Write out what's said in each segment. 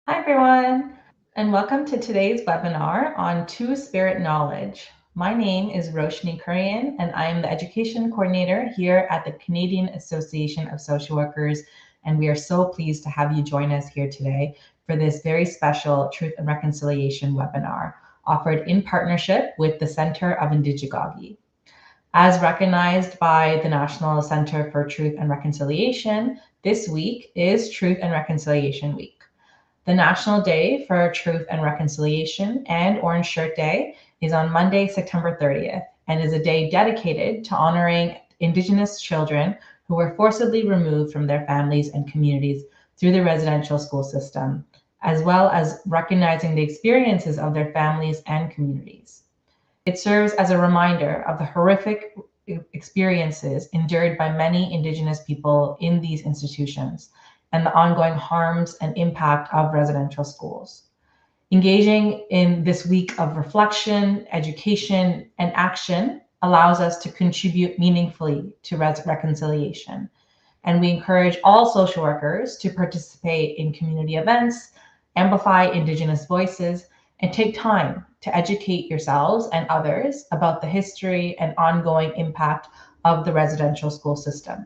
Hi, everyone, and welcome to today's webinar on Two-Spirit Knowledge. My name is Roshni Kurian, and I am the Education Coordinator here at the Canadian Association of Social Workers, and we are so pleased to have you join us here today for this very special Truth and Reconciliation webinar offered in partnership with the Centre of Indigegogy. As recognized by the National Centre for Truth and Reconciliation, this week is Truth and Reconciliation Week. The National Day for Truth and Reconciliation and Orange Shirt Day is on Monday, September 30th, and is a day dedicated to honoring Indigenous children who were forcibly removed from their families and communities through the residential school system, as well as recognizing the experiences of their families and communities. It serves as a reminder of the horrific experiences endured by many Indigenous people in these institutions and the ongoing harms and impact of residential schools. Engaging in this week of reflection, education, and action allows us to contribute meaningfully to reconciliation. And we encourage all social workers to participate in community events, amplify Indigenous voices, and take time to educate yourselves and others about the history and ongoing impact of the residential school system.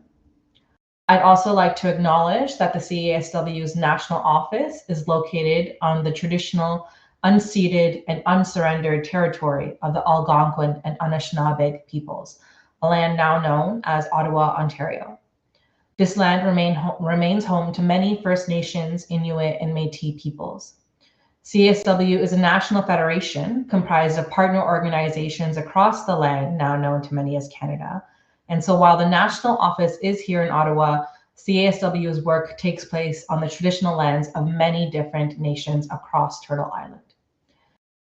I'd also like to acknowledge that the CASW's national office is located on the traditional, unceded, and unsurrendered territory of the Algonquin and Anishinaabe peoples, a land now known as Ottawa, Ontario. This land remains home to many First Nations, Inuit, and Métis peoples. CSW is a national federation comprised of partner organizations across the land, now known to many as Canada. And so while the national office is here in Ottawa, CASW's work takes place on the traditional lands of many different nations across Turtle Island.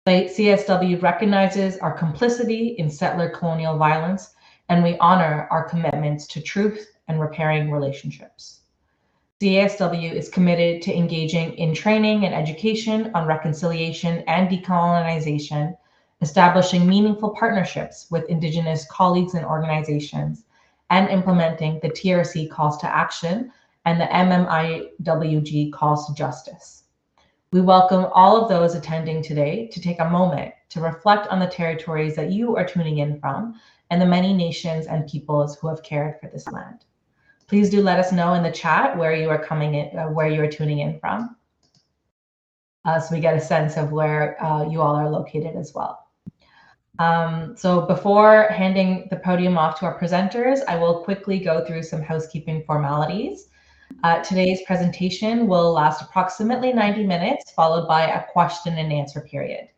The CSW recognizes our complicity in settler colonial violence, and we honor our commitments to truth and repairing relationships. CASW is committed to engaging in training and education on reconciliation and decolonization, establishing meaningful partnerships with Indigenous colleagues and organizations, and implementing the TRC calls to action and the MMIWG calls to justice. We welcome all of those attending today to take a moment to reflect on the territories that you are tuning in from and the many nations and peoples who have cared for this land. Please do let us know in the chat where you are coming in, where you are tuning in from, so we get a sense of where you all are located as well. So before handing the podium off to our presenters, I will quickly go through some housekeeping formalities. Today's presentation will last approximately 90 minutes, followed by a question and answer period.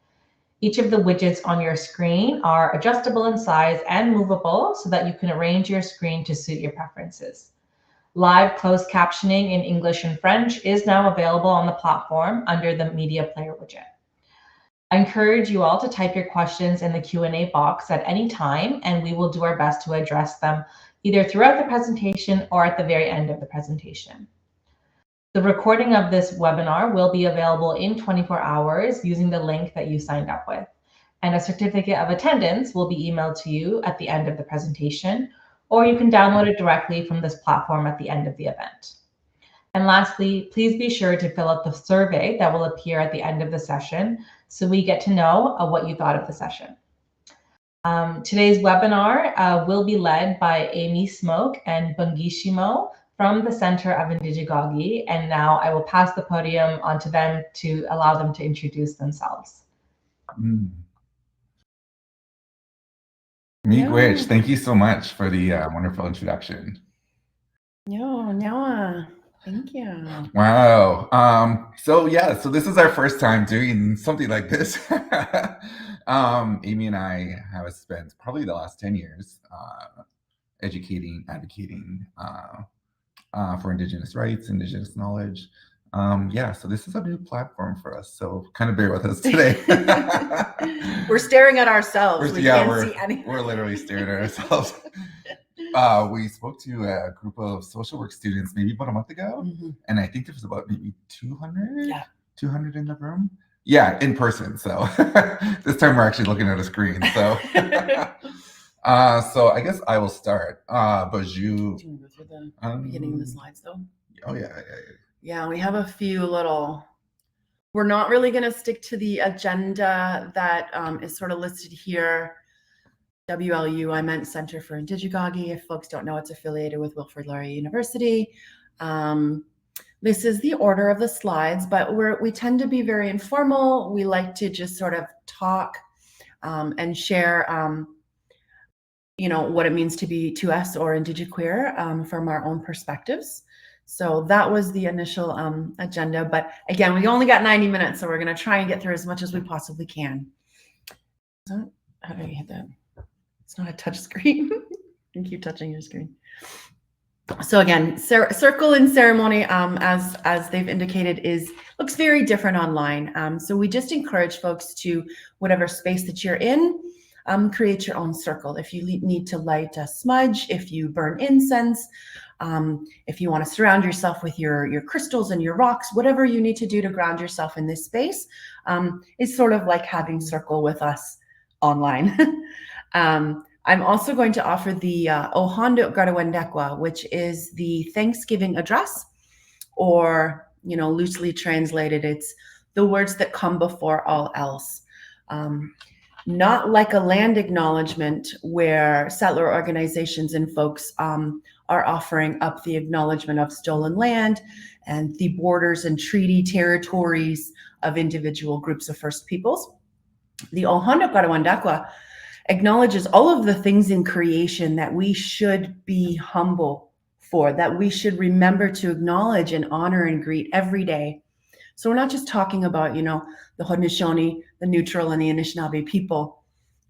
Each of the widgets on your screen are adjustable in size and movable so that you can arrange your screen to suit your preferences. Live closed captioning in English and French is now available on the platform under the media player widget. I encourage you all to type your questions in the Q&A box at any time, and we will do our best to address them either throughout the presentation or at the very end of the presentation. The recording of this webinar will be available in 24 hours using the link that you signed up with, and a certificate of attendance will be emailed to you at the end of the presentation, or you can download it directly from this platform at the end of the event. And lastly, please be sure to fill out the survey that will appear at the end of the session so we get to know what you thought of the session. Today's webinar will be led by Amy Smoke and Bungishimo from the Centre of Indigegogy, and now I will pass the podium on to them to allow them to introduce themselves. Miigwech, thank you so much for the wonderful introduction. Thank you. Wow. So this is our first time doing something like this. Amy and I have spent probably the last 10 years educating, advocating for Indigenous rights, Indigenous knowledge. So this is a new platform for us, so kind of bear with us today. We're staring at ourselves. We can't see anything. We're literally staring at ourselves. We spoke to a group of social work students maybe about a month ago, and I think there was about maybe 200 in the room. Yeah, in person. So this time we're actually looking at a screen. So so I guess I will start. But you do you want to go through the beginning of the slides though? Oh yeah. Yeah, we have a few little We're not really going to stick to the agenda that is sort of listed here. WLU, I meant Centre for Indigegogy. If folks don't know, it's affiliated with Wilfrid Laurier University. This is the order of the slides, but we tend to be very informal. We like to just sort of talk and share, what it means to be to us or Indigiqueer from our own perspectives. So that was the initial agenda. But again, we only got 90 minutes, so we're going to try and get through as much as we possibly can. How do I hit that? It's not a touch screen. You keep touching your screen. So again, circle and ceremony, as they've indicated, looks very different online. So we just encourage folks to, whatever space that you're in, create your own circle. If you need to light a smudge, if you burn incense, if you want to surround yourself with your crystals and your rocks, whatever you need to do to ground yourself in this space, is sort of like having circle with us online. I'm also going to offer the Ohando Garawendekwa, which is the Thanksgiving address, or, loosely translated, it's the words that come before all else. Not like a land acknowledgement where settler organizations and folks are offering up the acknowledgement of stolen land and the borders and treaty territories of individual groups of First Peoples. The Ohando Garawendekwa acknowledges all of the things in creation that we should be humble for, that we should remember to acknowledge and honor and greet every day. So we're not just talking about, the Haudenosaunee, the Neutral, and the Anishinaabe people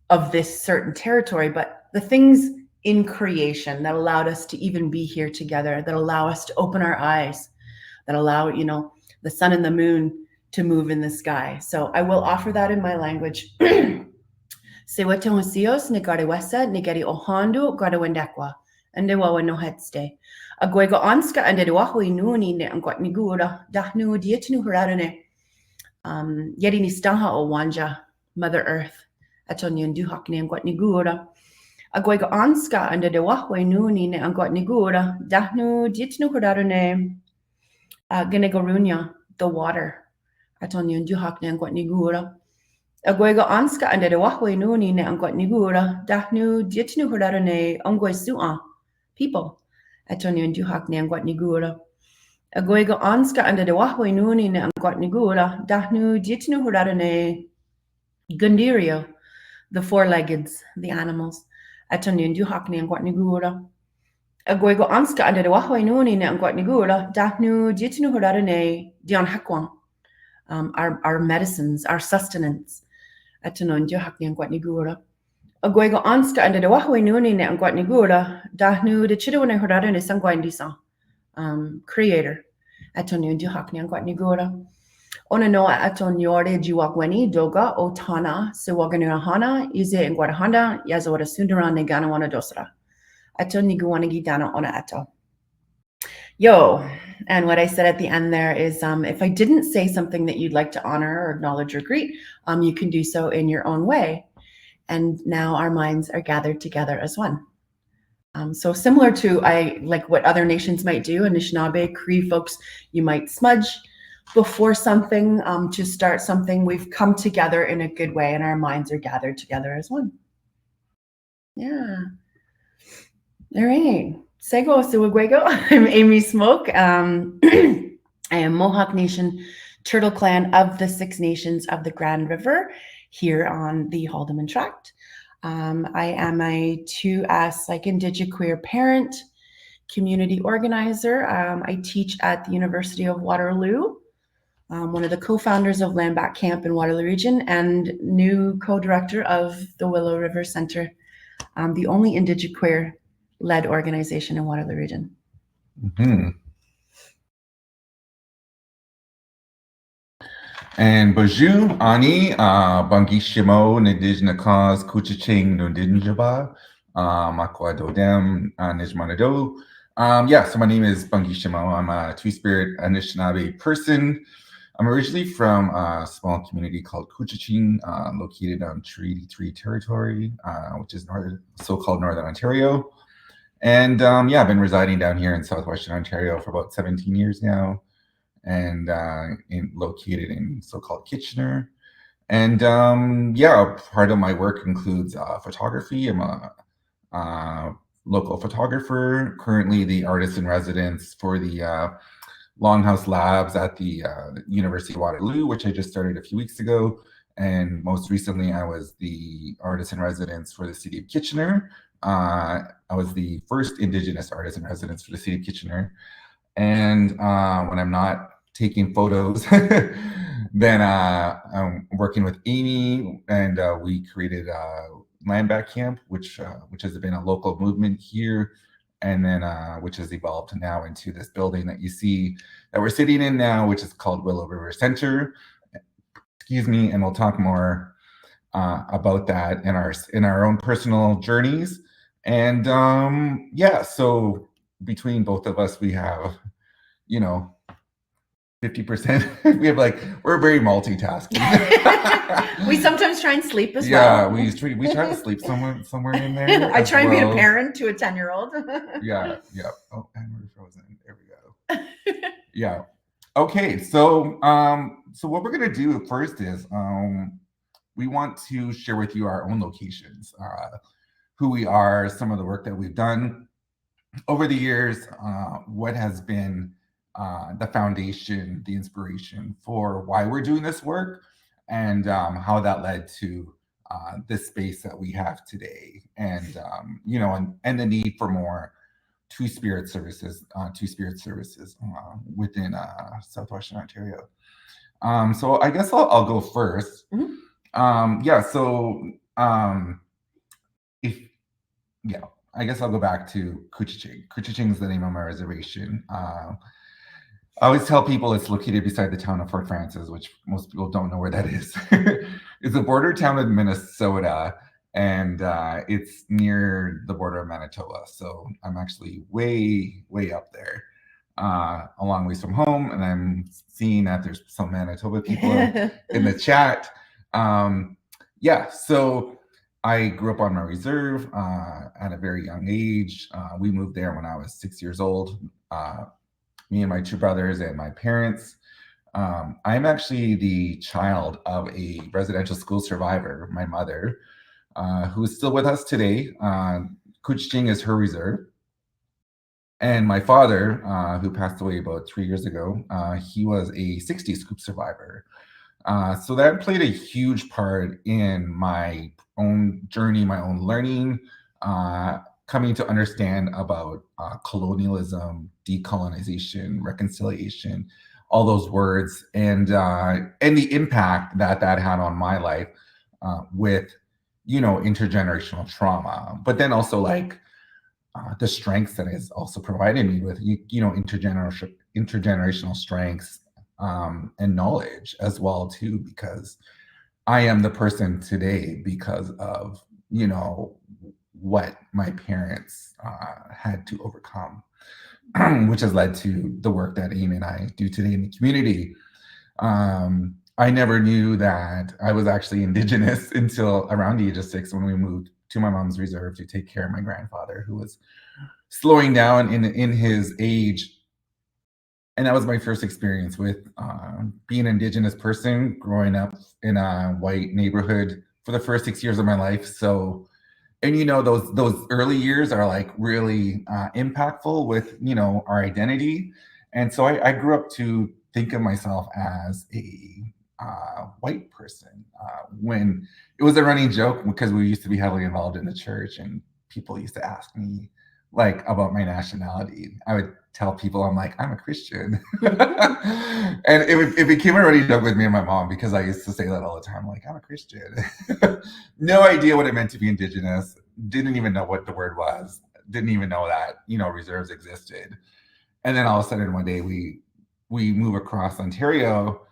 of this certain territory, but the things in creation that allowed us to even be here together, that allow us to open our eyes, that allow, the sun and the moon to move in the sky. So I will offer that in my language. Sewatongosios Nigarewesa Nigari Ohando Garawendekwa and the Wawa no Headstay. A Guego Anska and the Wahui Nuni ne Angot Nigura, Dahnu Dietnu Hurarane, Yeri Nistaha O Wanja, Mother Earth, Atonian Duhakne and Got Nigura. A Guego Anska and the Wahui Nuni ne Angot Nigura, Dahnu Dietnu Hurarane, Genegorunya, the water, Atonian Duhakne and Got Nigura. Aguego anska ande de wahwe nuni ne angot nigura dahnu dietnu hurarane ongoi su'a people atoni and duhak ne angot nigura. Aguego anska ande de wahwe nuni ne angot nigura dahnu dietnu hurarane gundirio, the four-leggeds, the animals atoni and duhak ne angot nigura. Aguego anska ande de wahwe nuni ne angot nigura dahnu dietnu hurarane dion hakwang, our medicines, our sustenance. Atanon Johak ne Angot Nigura. Aguego Anska and the Wahwe Nuni ne Angot Nigura, Dahnu the Chidone Hurada ne Sangwandisa, creator. Atonion Johak ne Angot Nigura. Onanoa Aton Yorde Jiwagweni, Doga, Otana, Sewaganahana, Ize and Guadahanda, Yazora Sundaran ne Ganawana Dosra. Aton Niguanagi Dana Ona Ato. Yo, and what I said at the end there is if I didn't say something that you'd like to honor or acknowledge or greet, you can do so in your own way. And now our minds are gathered together as one. So similar to like what other nations might do, Anishinaabe, Cree folks, you might smudge before something to start something. We've come together in a good way and our minds are gathered together as one. Yeah. All right. Sego Siwagwego. I'm Amy Smoke. I am Mohawk Nation Turtle Clan of the Six Nations of the Grand River here on the Haldimand Tract. I am a 2S Indigiqueer parent, community organizer. I teach at the University of Waterloo, one of the co-founders of Land Back Camp in Waterloo Region and new co-director of the Willow River Center, the only Indigiqueer led organization in Waterloo Region. Mm-hmm. And Baju, Ani, Bangishimo, Nidijna Cause, Kuchiching, Nudinjaba, Makwa Dodem, Nijmanado. So my name is Bangishimo. I'm a Two-Spirit Anishinaabe person. I'm originally from a small community called Kuchiching, located on Treaty 3 territory, which is so-called Northern Ontario. And I've been residing down here in Southwestern Ontario for about 17 years now. and located in so-called Kitchener. And part of my work includes photography. I'm a local photographer, currently the artist in residence for the Longhouse Labs at the University of Waterloo, which I just started a few weeks ago. And most recently, I was the artist in residence for the city of Kitchener. I was the first Indigenous artist in residence for the city of Kitchener. And when I'm not taking photos, then I'm working with Amy, and we created Land Back Camp, which has been a local movement here, and then which has evolved now into this building that you see that we're sitting in now, which is called Willow River Center. Excuse me, and we'll talk more about that in our own personal journeys. And so between both of us, we have 50%. We have we're very multitasking. We sometimes try and sleep as Yeah, well. we try to sleep somewhere in there. I try and be a parent to a 10-year-old. Yeah. Oh, and we're frozen. There we go. Yeah. Okay. So what we're gonna do first is we want to share with you our own locations, who we are, some of the work that we've done over the years, what has been the foundation, the inspiration for why we're doing this work, and how that led to this space that we have today, and and the need for more two-spirit services within Southwestern Ontario. So I guess I'll go first. Mm-hmm. I guess I'll go back to Couchiching. Couchiching is the name of my reservation. I always tell people it's located beside the town of Fort Frances, which most people don't know where that is. It's a border town with Minnesota, and it's near the border of Manitoba. So I'm actually way, way up there, a long ways from home. And I'm seeing that there's some Manitoba people in the chat. So I grew up on my reserve at a very young age. We moved there when I was 6 years old. Me and my two brothers and my parents. I'm actually the child of a residential school survivor, my mother, who is still with us today. Couchiching is her reserve. And my father, who passed away about 3 years ago, he was a 60 scoop survivor. So that played a huge part in my own journey, my own learning, coming to understand about colonialism, decolonization, reconciliation, all those words, and the impact that had on my life with intergenerational trauma, but then also the strengths that has also provided me with intergenerational strengths and knowledge as well too, because I am the person today because of what my parents had to overcome, which has led to the work that Amy and I do today in the community. I never knew that I was actually Indigenous until around the age of 6, when we moved to my mom's reserve to take care of my grandfather, who was slowing down in his age. And that was my first experience with being an Indigenous person, growing up in a white neighborhood for the first 6 years of my life. So, and those early years are really impactful with our identity. And so I grew up to think of myself as a white person, when it was a running joke, because we used to be heavily involved in the church, and people used to ask me about my nationality. I would tell people I'm a Christian. And it became a running joke with me and my mom, because I used to say that all the time, I'm a Christian. No idea what it meant to be Indigenous. Didn't even know what the word was. Didn't even know that reserves existed. And then all of a sudden one day we move across Ontario,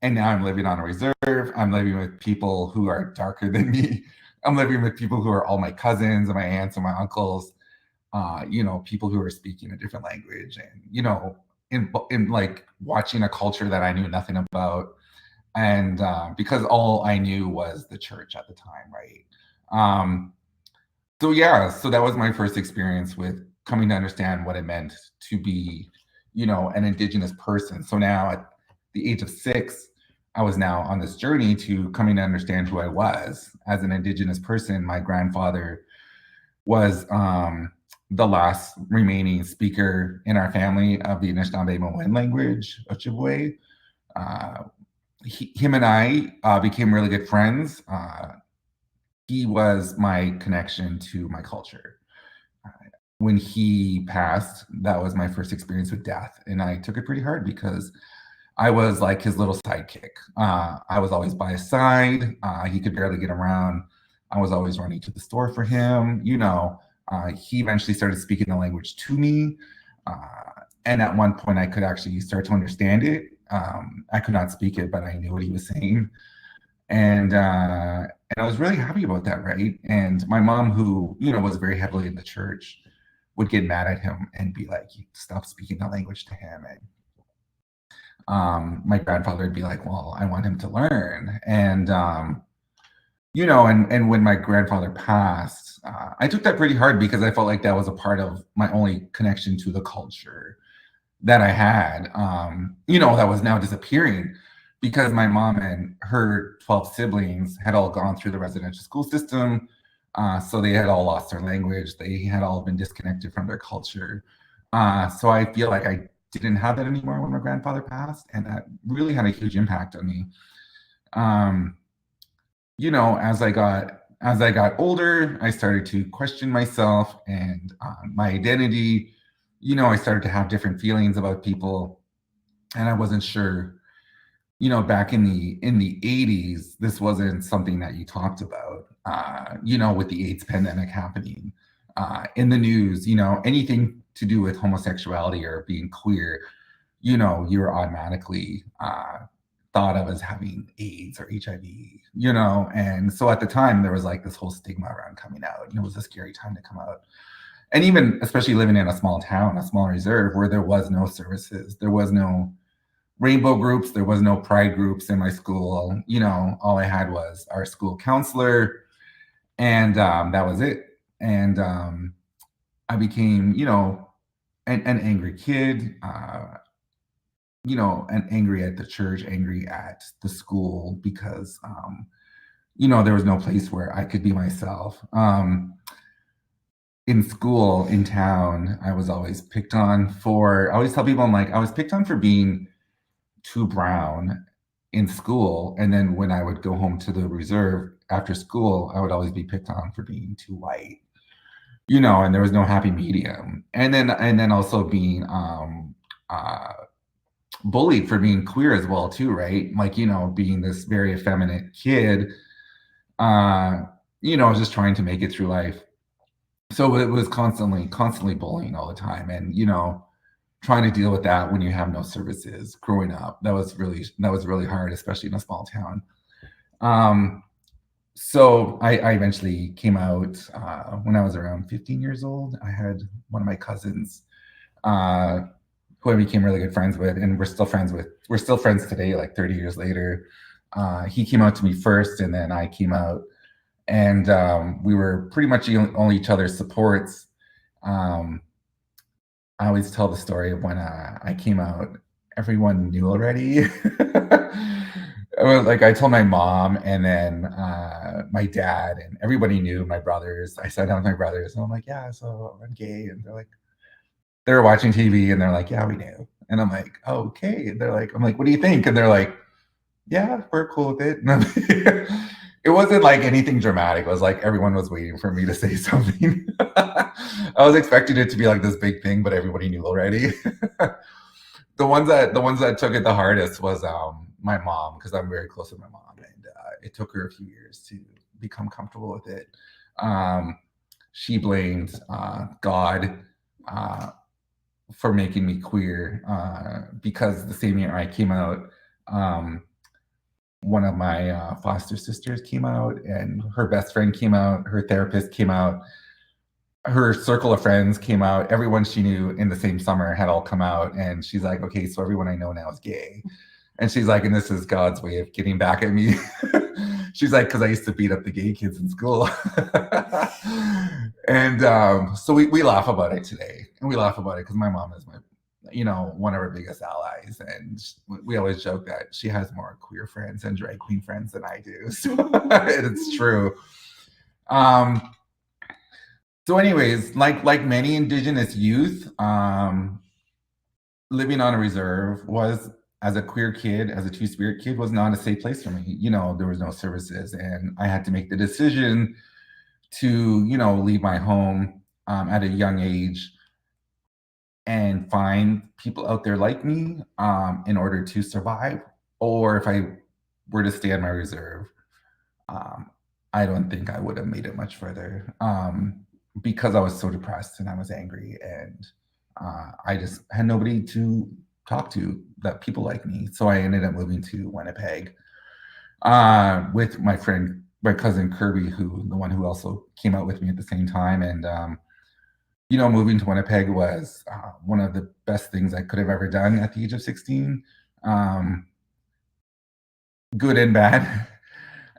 and now I'm living on a reserve. I'm living with people who are darker than me. I'm living with people who are all my cousins and my aunts and my uncles. People who are speaking a different language, and in watching a culture that I knew nothing about, and because all I knew was the church at the time, right? So that was my first experience with coming to understand what it meant to be, an Indigenous person. So now at the age of 6, I was now on this journey to coming to understand who I was as an Indigenous person. My grandfather was the last remaining speaker in our family of the Anishinaabe language, Ojibwe. Him and I became really good friends. He was my connection to my culture. When he passed, that was my first experience with death. And I took it pretty hard because I was like his little sidekick. I was always by his side. He could barely get around. I was always running to the store for him. He eventually started speaking the language to me. And at one point, I could actually start to understand it. I could not speak it, but I knew what he was saying. And I was really happy about that, right? And my mom, who, was very heavily in the church, would get mad at him and be like, stop speaking the language to him. And my grandfather would be like, well, I want him to learn. And, and when my grandfather passed, I took that pretty hard because I felt like that was a part of my only connection to the culture that I had, that was now disappearing because my mom and her 12 siblings had all gone through the residential school system. So they had all lost their language. They had all been disconnected from their culture. So I feel like I didn't have that anymore when my grandfather passed, and that really had a huge impact on me. As I got older, I started to question myself and my identity. I started to have different feelings about people, and I wasn't sure. Back in the 80s, this wasn't something that you talked about. With the AIDS pandemic happening, in the news, anything to do with homosexuality or being queer, you were automatically thought of as having AIDS or HIV, and so at the time there was like this whole stigma around coming out. It was a scary time to come out. And even especially living in a small town, a small reserve where there was no services, there was no rainbow groups, there was no pride groups in my school. All I had was our school counselor, and that was it. And I became, an angry kid, and angry at the church, angry at the school because, there was no place where I could be myself. In school, in town, I was always picked on for, I always tell people, I'm like, I was picked on for being too brown in school. And then when I would go home to the reserve after school, I would always be picked on for being too white, and there was no happy medium. And then also being bullied for being queer as well too, right? Like, being this very effeminate kid, just trying to make it through life. So it was constantly bullying all the time. And, trying to deal with that when you have no services growing up, that was really hard, especially in a small town. So I eventually came out when I was around 15 years old. I had one of my cousins who I became really good friends with, and we're still friends today, like 30 years later. He came out to me first, and then I came out, and we were pretty much only each other's supports. I always tell the story of when I came out, everyone knew already. I told my mom, and then my dad, and everybody knew. My brothers, I sat down with my brothers, and I'm like, yeah, so I'm gay. And they were watching TV, and they're like, yeah, we knew. And I'm like, oh, okay. And I'm like, what do you think? And they're like, yeah, we're cool with it. And it wasn't like anything dramatic. It was like everyone was waiting for me to say something. I was expecting it to be like this big thing, but everybody knew already. The ones that took it the hardest was my mom, because I'm very close with my mom, and it took her a few years to become comfortable with it. She blamed God for making me queer because the same year I came out, one of my foster sisters came out, and her best friend came out, her therapist came out, her circle of friends came out, everyone she knew in the same summer had all come out. And she's like, okay, so everyone I know now is gay. And she's like, and this is God's way of getting back at me. She's like, because I used to beat up the gay kids in school. And so we laugh about it today. And we laugh about it because my mom is one of our biggest allies, and we always joke that she has more queer friends and drag queen friends than I do. So it's true. So anyways, like many Indigenous youth, living on a reserve was, as a queer kid, as a Two-Spirit kid, was not a safe place for me. There was no services, and I had to make the decision to, leave my home at a young age and find people out there like me in order to survive. Or if I were to stay on my reserve, I don't think I would have made it much further because I was so depressed and I was angry, and I just had nobody to talk to, that people like me. So I ended up moving to Winnipeg with my cousin Kirby, the one who also came out with me at the same time. And moving to Winnipeg was one of the best things I could have ever done at the age of 16. Good and bad.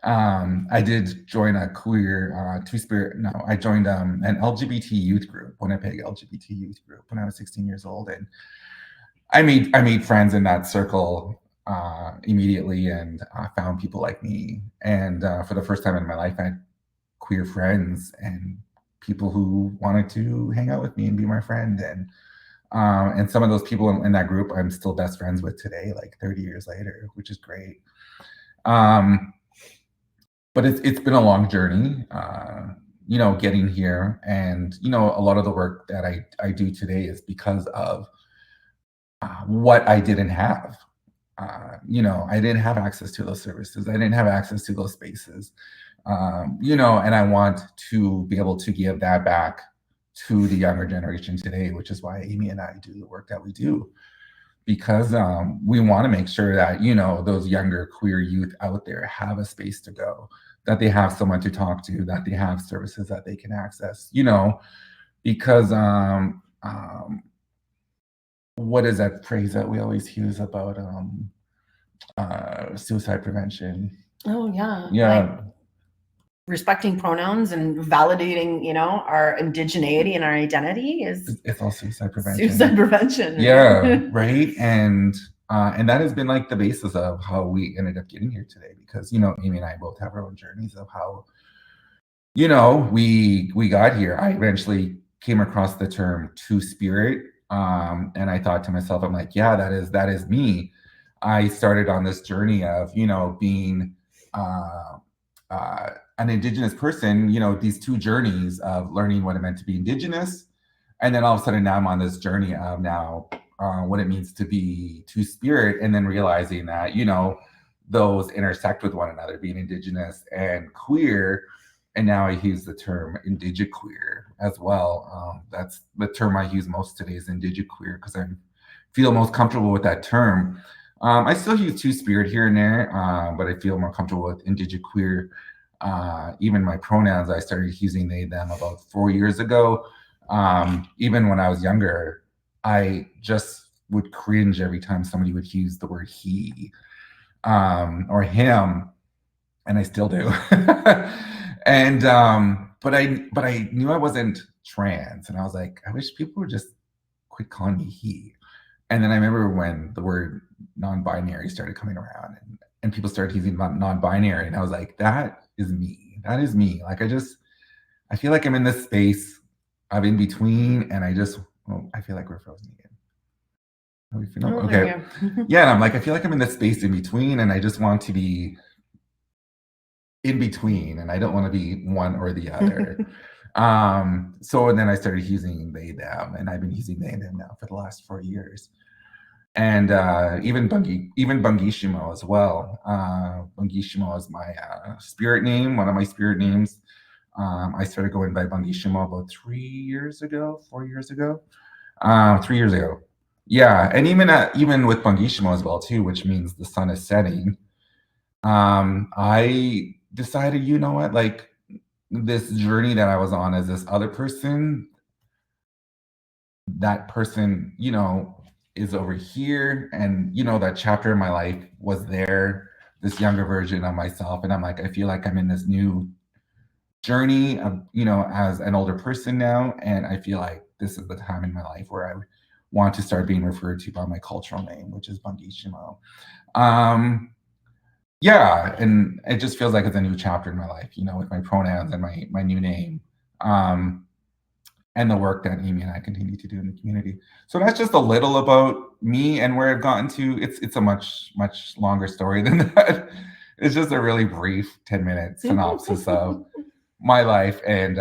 I did join a queer Two-Spirit. No, I joined an LGBT youth group, Winnipeg LGBT youth group, when I was 16 years old, and I made friends in that circle immediately, and found people like me. And for the first time in my life, I had queer friends and people who wanted to hang out with me and be my friend. And some of those people in that group I'm still best friends with today, like 30 years later, which is great. But it's been a long journey, getting here. And, a lot of the work that I do today is because of what I didn't have. I didn't have access to those services. I didn't have access to those spaces, and I want to be able to give that back to the younger generation today, which is why Amy and I do the work that we do. Because we want to make sure that, those younger queer youth out there have a space to go, that they have someone to talk to, that they have services that they can access, because what is that phrase that we always use about suicide prevention? Oh, yeah. Yeah. Like respecting pronouns and validating, our indigeneity and our identity it's all suicide prevention. Suicide prevention. Yeah, right. And that has been like the basis of how we ended up getting here today, because Amy and I both have our own journeys of how we got here. I eventually came across the term Two-Spirit, and I thought to myself, I'm like, yeah, that is me. I started on this journey of being an Indigenous person, these two journeys of learning what it meant to be Indigenous. And then all of a sudden now I'm on this journey of now what it means to be Two-Spirit, and then realizing that, those intersect with one another, being Indigenous and queer. And now I use the term Indigiqueer as well. That's the term I use most today, is Indigiqueer, because I feel most comfortable with that term. I still use Two-Spirit here and there, but I feel more comfortable with Indigiqueer. Even my pronouns, I started using they, them about 4 years ago. Even when I was younger, I just would cringe every time somebody would use the word he or him, and I still do. And but I knew I wasn't trans, and I was like, I wish people would just quit calling me he. And then I remember when the word non-binary started coming around, and people started using non-binary, and I was like, that is me. That is me. Like I feel like I'm in this space of in between, and I feel like we're frozen again. How are we feeling? Okay. Yeah, and I'm like, I feel like I'm in this space in between, and I just want to be in between, and I don't want to be one or the other. So and then I started using they, them, and I've been using they, them now for the last 4 years. And even Bungishimo as well. Bungishimo is my spirit name, one of my spirit names. I started going by Bungishimo about 4 years ago. 3 years ago. Yeah, and even with Bungishimo as well too, which means the sun is setting. I decided, you know what, like this journey that I was on as this other person, that person, is over here, and that chapter in my life was there, this younger version of myself, and I'm like, I feel like I'm in this new journey of, as an older person now, and I feel like this is the time in my life where I want to start being referred to by my cultural name, which is Bangishimo. Yeah, and it just feels like it's a new chapter in my life, with my pronouns and my new name, and the work that Amy and I continue to do in the community. So that's just a little about me and where I've gotten to. It's a much, much longer story than that. It's just a really brief 10-minute synopsis of my life, and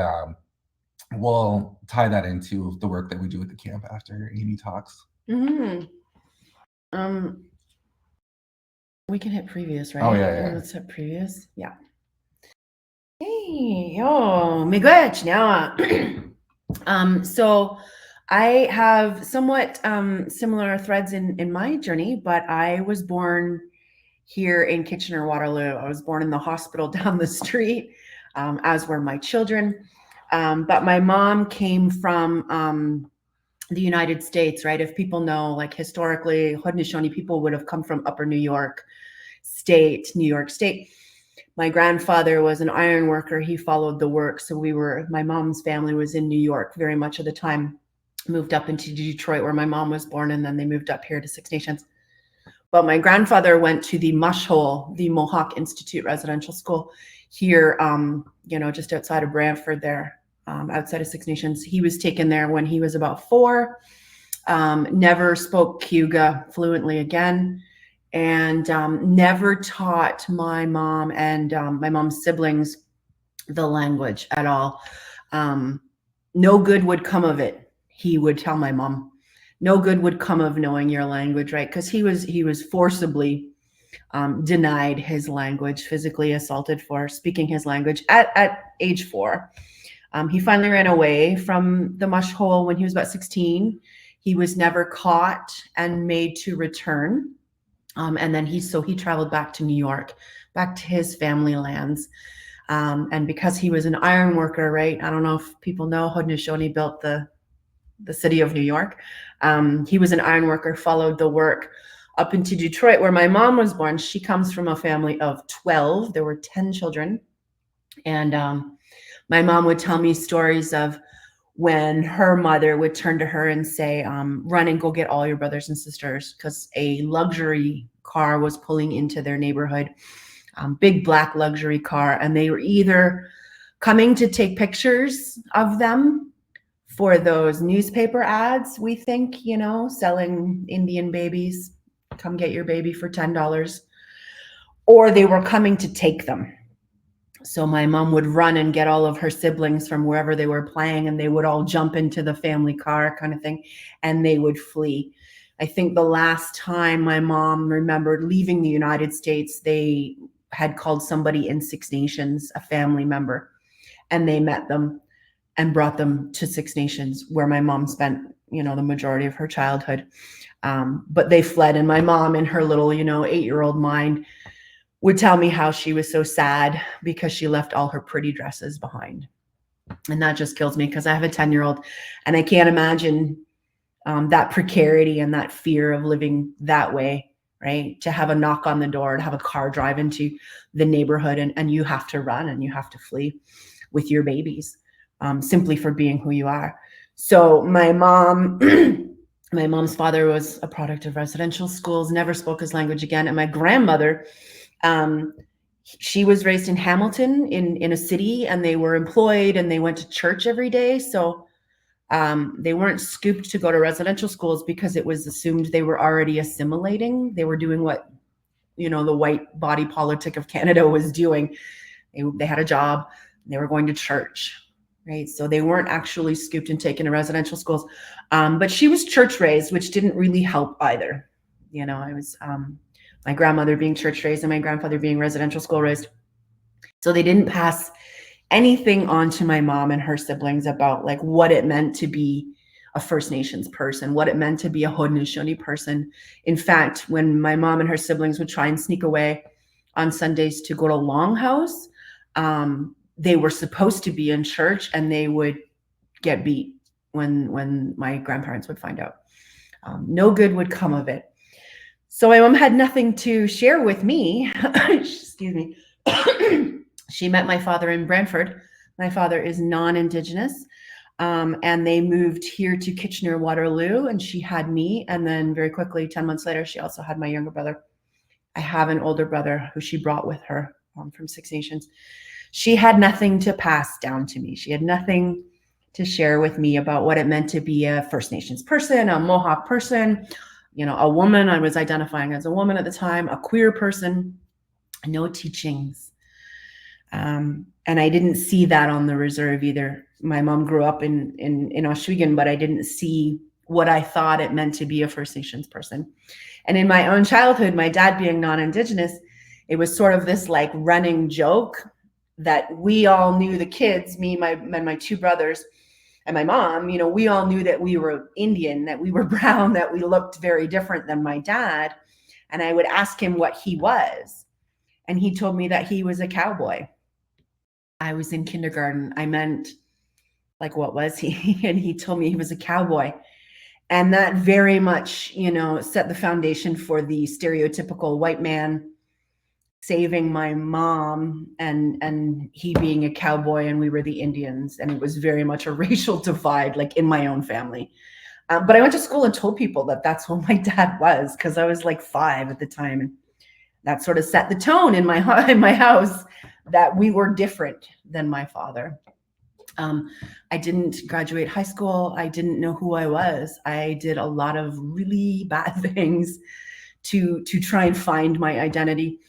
we'll tie that into the work that we do at the camp after Amy talks. We can hit previous, right? Oh, yeah. Let's hit previous. Yeah. Hey, miigwech now. So I have somewhat similar threads in my journey, but I was born here in Kitchener-Waterloo. I was born in the hospital down the street, as were my children. But my mom came from the United States, right? If people know, like historically, Haudenosaunee people would have come from Upper New York State. My grandfather was an iron worker. He followed the work. So my mom's family was in New York very much of the time, moved up into Detroit where my mom was born, and then they moved up here to Six Nations. But my grandfather went to the Mush Hole, the Mohawk Institute residential school here, just outside of Brantford there. Outside of Six Nations. He was taken there when he was about 4, never spoke Cayuga fluently again, and never taught my mom and my mom's siblings the language at all. No good would come of it, he would tell my mom. No good would come of knowing your language, right? Because he was forcibly denied his language, physically assaulted for speaking his language at age 4. He finally ran away from the Mush Hole when he was about 16. He was never caught and made to return. And then he traveled back to New York, back to his family lands. And because he was an iron worker, right? I don't know if people know, Haudenosaunee built the city of New York. He was an iron worker, followed the work up into Detroit, where my mom was born. She comes from a family of 12. There were 10 children. And my mom would tell me stories of when her mother would turn to her and say, run and go get all your brothers and sisters, because a luxury car was pulling into their neighborhood, big black luxury car. And they were either coming to take pictures of them for those newspaper ads, we think, selling Indian babies, come get your baby for $10, or they were coming to take them. So my mom would run and get all of her siblings from wherever they were playing, and they would all jump into the family car kind of thing, and they would flee. I think the last time my mom remembered leaving the United States, they had called somebody in Six Nations, a family member, and they met them and brought them to Six Nations, where my mom spent, the majority of her childhood. But they fled, and my mom, in her little, 8-year-old mind, would tell me how she was so sad because she left all her pretty dresses behind. And that just kills me, because I have a 10-year-old and I can't imagine that precarity and that fear of living that way, right? To have a knock on the door, to have a car drive into the neighborhood, and you have to run and you have to flee with your babies, simply for being who you are. So my mom's father was a product of residential schools, never spoke his language again. And my grandmother, she was raised in Hamilton in a city, and they were employed and they went to church every day. So they weren't scooped to go to residential schools because it was assumed they were already assimilating. They were doing what, the white body politic of Canada was doing. They had a job, they were going to church, right? So they weren't actually scooped and taken to residential schools. But she was church raised, which didn't really help either. I was, my grandmother being church raised and my grandfather being residential school raised. So they didn't pass anything on to my mom and her siblings about like what it meant to be a First Nations person, what it meant to be a Haudenosaunee person. In fact, when my mom and her siblings would try and sneak away on Sundays to go to Longhouse, they were supposed to be in church, and they would get beat when my grandparents would find out. No good would come of it. So my mom had nothing to share with me. Excuse me. She met my father in Brantford. My father is non-Indigenous. And they moved here to Kitchener-Waterloo, and she had me. And then very quickly, 10 months later, she also had my younger brother. I have an older brother who she brought with her from Six Nations. She had nothing to pass down to me. She had nothing to share with me about what it meant to be a First Nations person, a Mohawk person, a woman. I was identifying as a woman at the time, a queer person, no teachings. And I didn't see that on the reserve either. My mom grew up in Oswego, but I didn't see what I thought it meant to be a First Nations person. And in my own childhood, my dad being non-Indigenous, it was sort of this like running joke that we all knew, the kids, me, my two brothers, and my mom, we all knew that we were Indian, that we were brown, that we looked very different than my dad. And I would ask him what he was. And he told me that he was a cowboy. I was in kindergarten. I meant, like, what was he? And he told me he was a cowboy. And that very much, set the foundation for the stereotypical white man saving my mom and he being a cowboy and we were the Indians. And it was very much a racial divide, like in my own family. But I went to school and told people that that's what my dad was, because I was like 5 at the time. And that sort of set the tone in my house that we were different than my father. I didn't graduate high school. I didn't know who I was. I did a lot of really bad things to try and find my identity.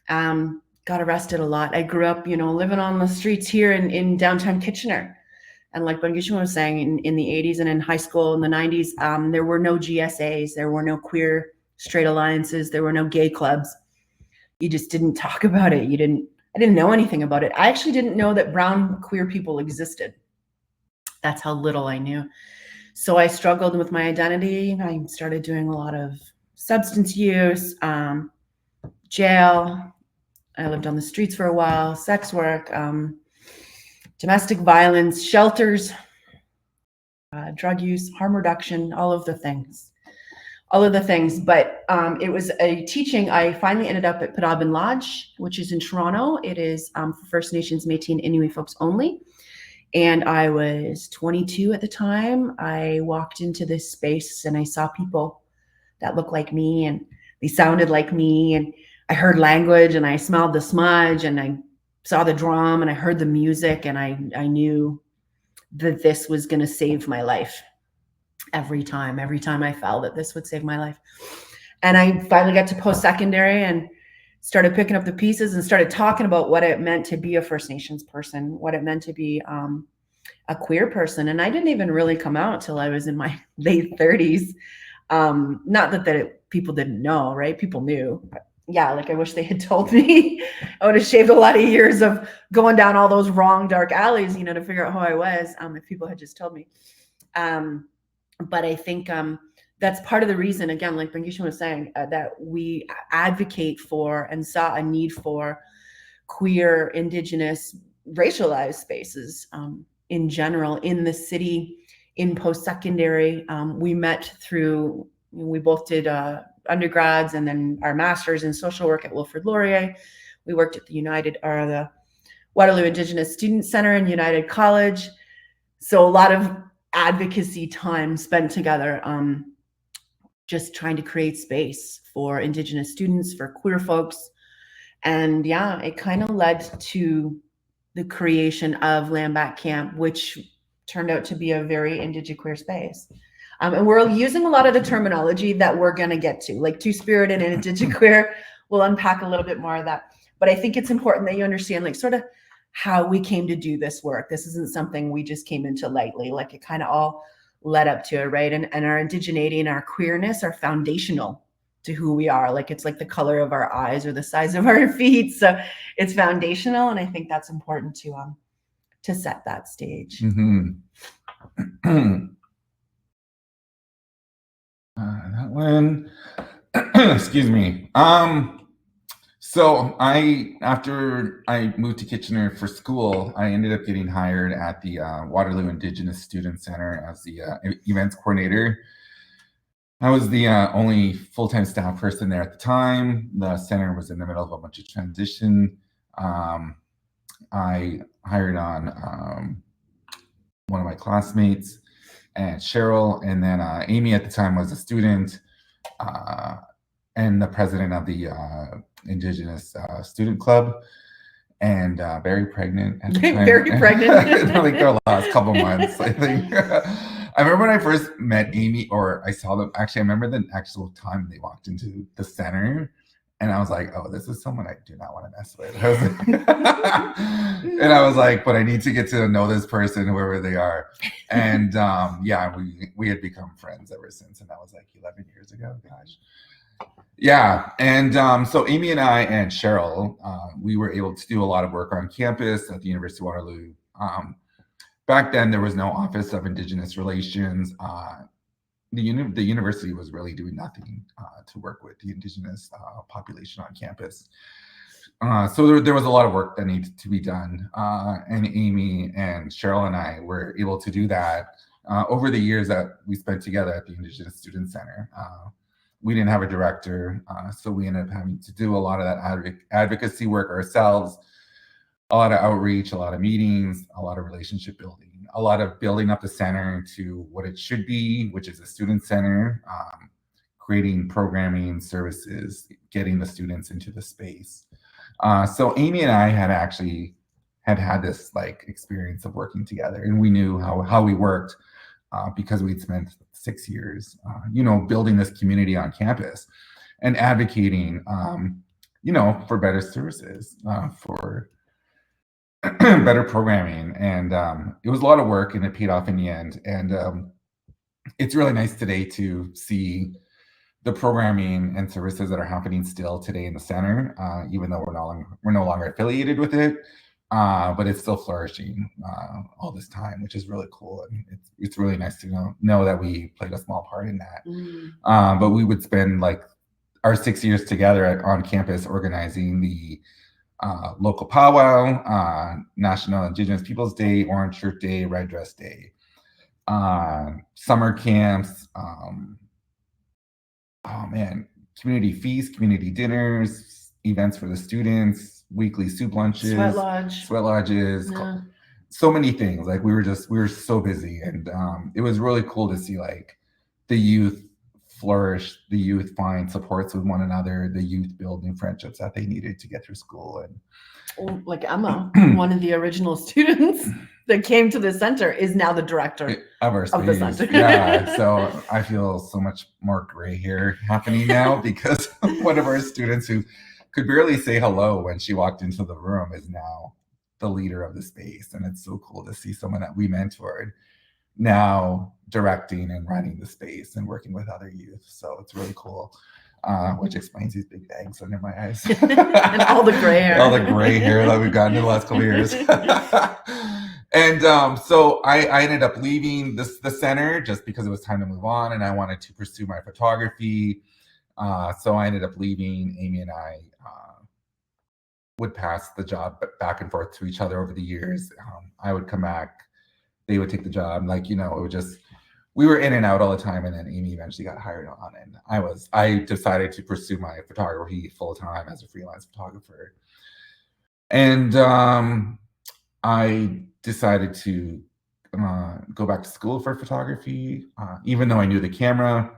Got arrested a lot. I grew up, living on the streets here in downtown Kitchener. And like Bangishma was saying, in the 80s and in high school in the 90s, there were no GSAs. There were no queer straight alliances. There were no gay clubs. You just didn't talk about it. I didn't know anything about it. I actually didn't know that brown queer people existed. That's how little I knew. So I struggled with my identity. I started doing a lot of substance use, jail. I lived on the streets for a while, sex work, domestic violence, shelters, drug use, harm reduction, all of the things. But it was a teaching. I finally ended up at Padabin Lodge, which is in Toronto. It is for First Nations, Métis, and Inuit folks only. And I was 22 at the time. I walked into this space and I saw people that looked like me and they sounded like me. And I heard language and I smelled the smudge and I saw the drum and I heard the music, and I knew that this was going to save my life. Every time I felt that this would save my life. And I finally got to post-secondary and started picking up the pieces and started talking about what it meant to be a First Nations person, what it meant to be a queer person. And I didn't even really come out till I was in my late 30s. Not that people didn't know, right? People knew. But yeah, like I wish they had told me. I would have shaved a lot of years of going down all those wrong dark alleys, to figure out who I was, if people had just told me. But I think that's part of the reason, again, like Bangisha was saying, that we advocate for and saw a need for queer, Indigenous, racialized spaces in general in the city, in post-secondary. We met through, we both did undergrads and then our masters in social work at Wilfrid Laurier. We worked at the Waterloo Indigenous Student Center in United College. So a lot of advocacy time spent together, just trying to create space for Indigenous students, for queer folks. And yeah, it kind of led to the creation of Land Back Camp, which turned out to be a very Indigiqueer space. And we're using a lot of the terminology that we're going to get to, like Two-Spirit and Indigiqueer. We'll unpack a little bit more of that. But I think it's important that you understand, like, sort of how we came to do this work. This isn't something we just came into lightly. Like, it kind of all led up to it, right? And our indigeneity and our queerness are foundational to who we are. Like, it's like the color of our eyes or the size of our feet. So it's foundational. And I think that's important to set that stage. Mm-hmm. That one, excuse me. So after I moved to Kitchener for school, I ended up getting hired at the Waterloo Indigenous Student Center as the events coordinator. I was the only full-time staff person there at the time. The center was in the middle of a bunch of transition. I hired on one of my classmates, and Cheryl, and then Amy at the time was a student and the president of the Indigenous Student Club, and very pregnant at the time. Very pregnant. Like the last couple months, I think. I remember when I first met Amy, or I saw them. Actually, I remember the actual time they walked into the center, and I was like, "Oh, this is someone I do not want to mess with." And I was like, "But I need to get to know this person, whoever they are." And yeah, we had become friends ever since, and that was like 11 years ago. Gosh. Yeah, and so Amy and I and Cheryl, we were able to do a lot of work on campus at the University of Waterloo. Back then, there was no Office of Indigenous Relations. The university was really doing nothing to work with the Indigenous population on campus. So there was a lot of work that needed to be done, and Amy and Cheryl and I were able to do that over the years that we spent together at the Indigenous Student Center. We didn't have a director, so we ended up having to do a lot of that advocacy work ourselves, a lot of outreach, a lot of meetings, a lot of relationship building, a lot of building up the center to what it should be, which is a student center, creating programming, services, getting the students into the space. So Amy and I had actually had this like experience of working together, and we knew how we worked. Because we'd spent 6 years, building this community on campus and advocating, for better services, for better programming. And it was a lot of work, and it paid off in the end. And it's really nice today to see the programming and services that are happening still today in the center, even though we're no longer affiliated with it. But it's still flourishing all this time, which is really cool. And it's really nice to know that we played a small part in that. But we would spend like our 6 years together on campus organizing the local powwow, National Indigenous Peoples Day, Orange Shirt Day, Red Dress Day, summer camps, community feasts, community dinners, events for the students, weekly soup lunches, sweat lodges, so many things. Like we were so busy, and it was really cool to see like the youth flourish, the youth find supports with one another, the youth build new friendships that they needed to get through school. And like Emma, one of the original students that came to the center, is now the director of our space. Of the center. Yeah, so I feel so much more gray hair happening now because one of our students who could barely say hello when she walked into the room is now the leader of the space. And it's so cool to see someone that we mentored now directing and running the space and working with other youth. So it's really cool, which explains these big bags under my eyes. And all the gray hair. All the gray hair that we've gotten in the last couple of years. And so I ended up leaving the center just because it was time to move on, and I wanted to pursue my photography. So I ended up leaving. Amy and I would pass the job back and forth to each other over the years. I would come back, they would take the job. Like, it would just, we were in and out all the time. And then Amy eventually got hired on, and I decided to pursue my photography full time as a freelance photographer. And I decided to go back to school for photography, even though I knew the camera.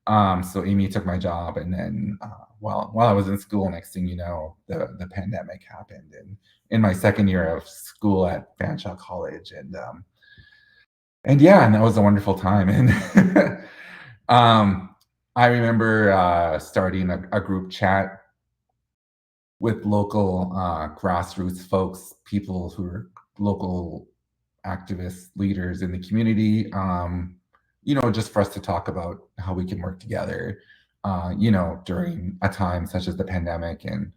So Amy took my job, and then while I was in school, next thing you know, the pandemic happened, and in my second year of school at Fanshawe College, and that was a wonderful time. And I remember starting a group chat with local grassroots folks, people who are local activists, leaders in the community, just for us to talk about how we can work together, during a time such as the pandemic, and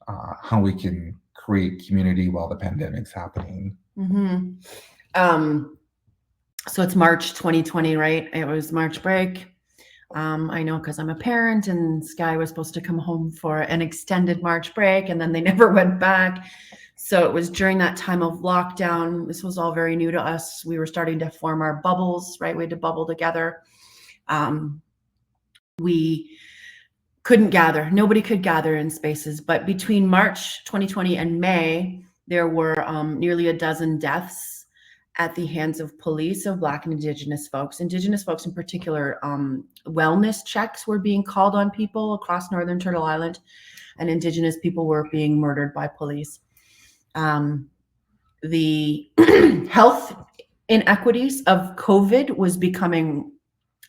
how we can create community while the pandemic's happening. Mm-hmm. So it's March 2020, right? It was March break. I know because I'm a parent, and Sky was supposed to come home for an extended March break, and then they never went back. So it was during that time of lockdown. This was all very new to us. We were starting to form our bubbles, right? We had to bubble together. We couldn't gather. Nobody could gather in spaces. But between March 2020 and May, there were nearly a dozen deaths at the hands of police of Black and Indigenous folks in particular. Wellness checks were being called on people across Northern Turtle Island, and Indigenous people were being murdered by police. The health inequities of COVID was becoming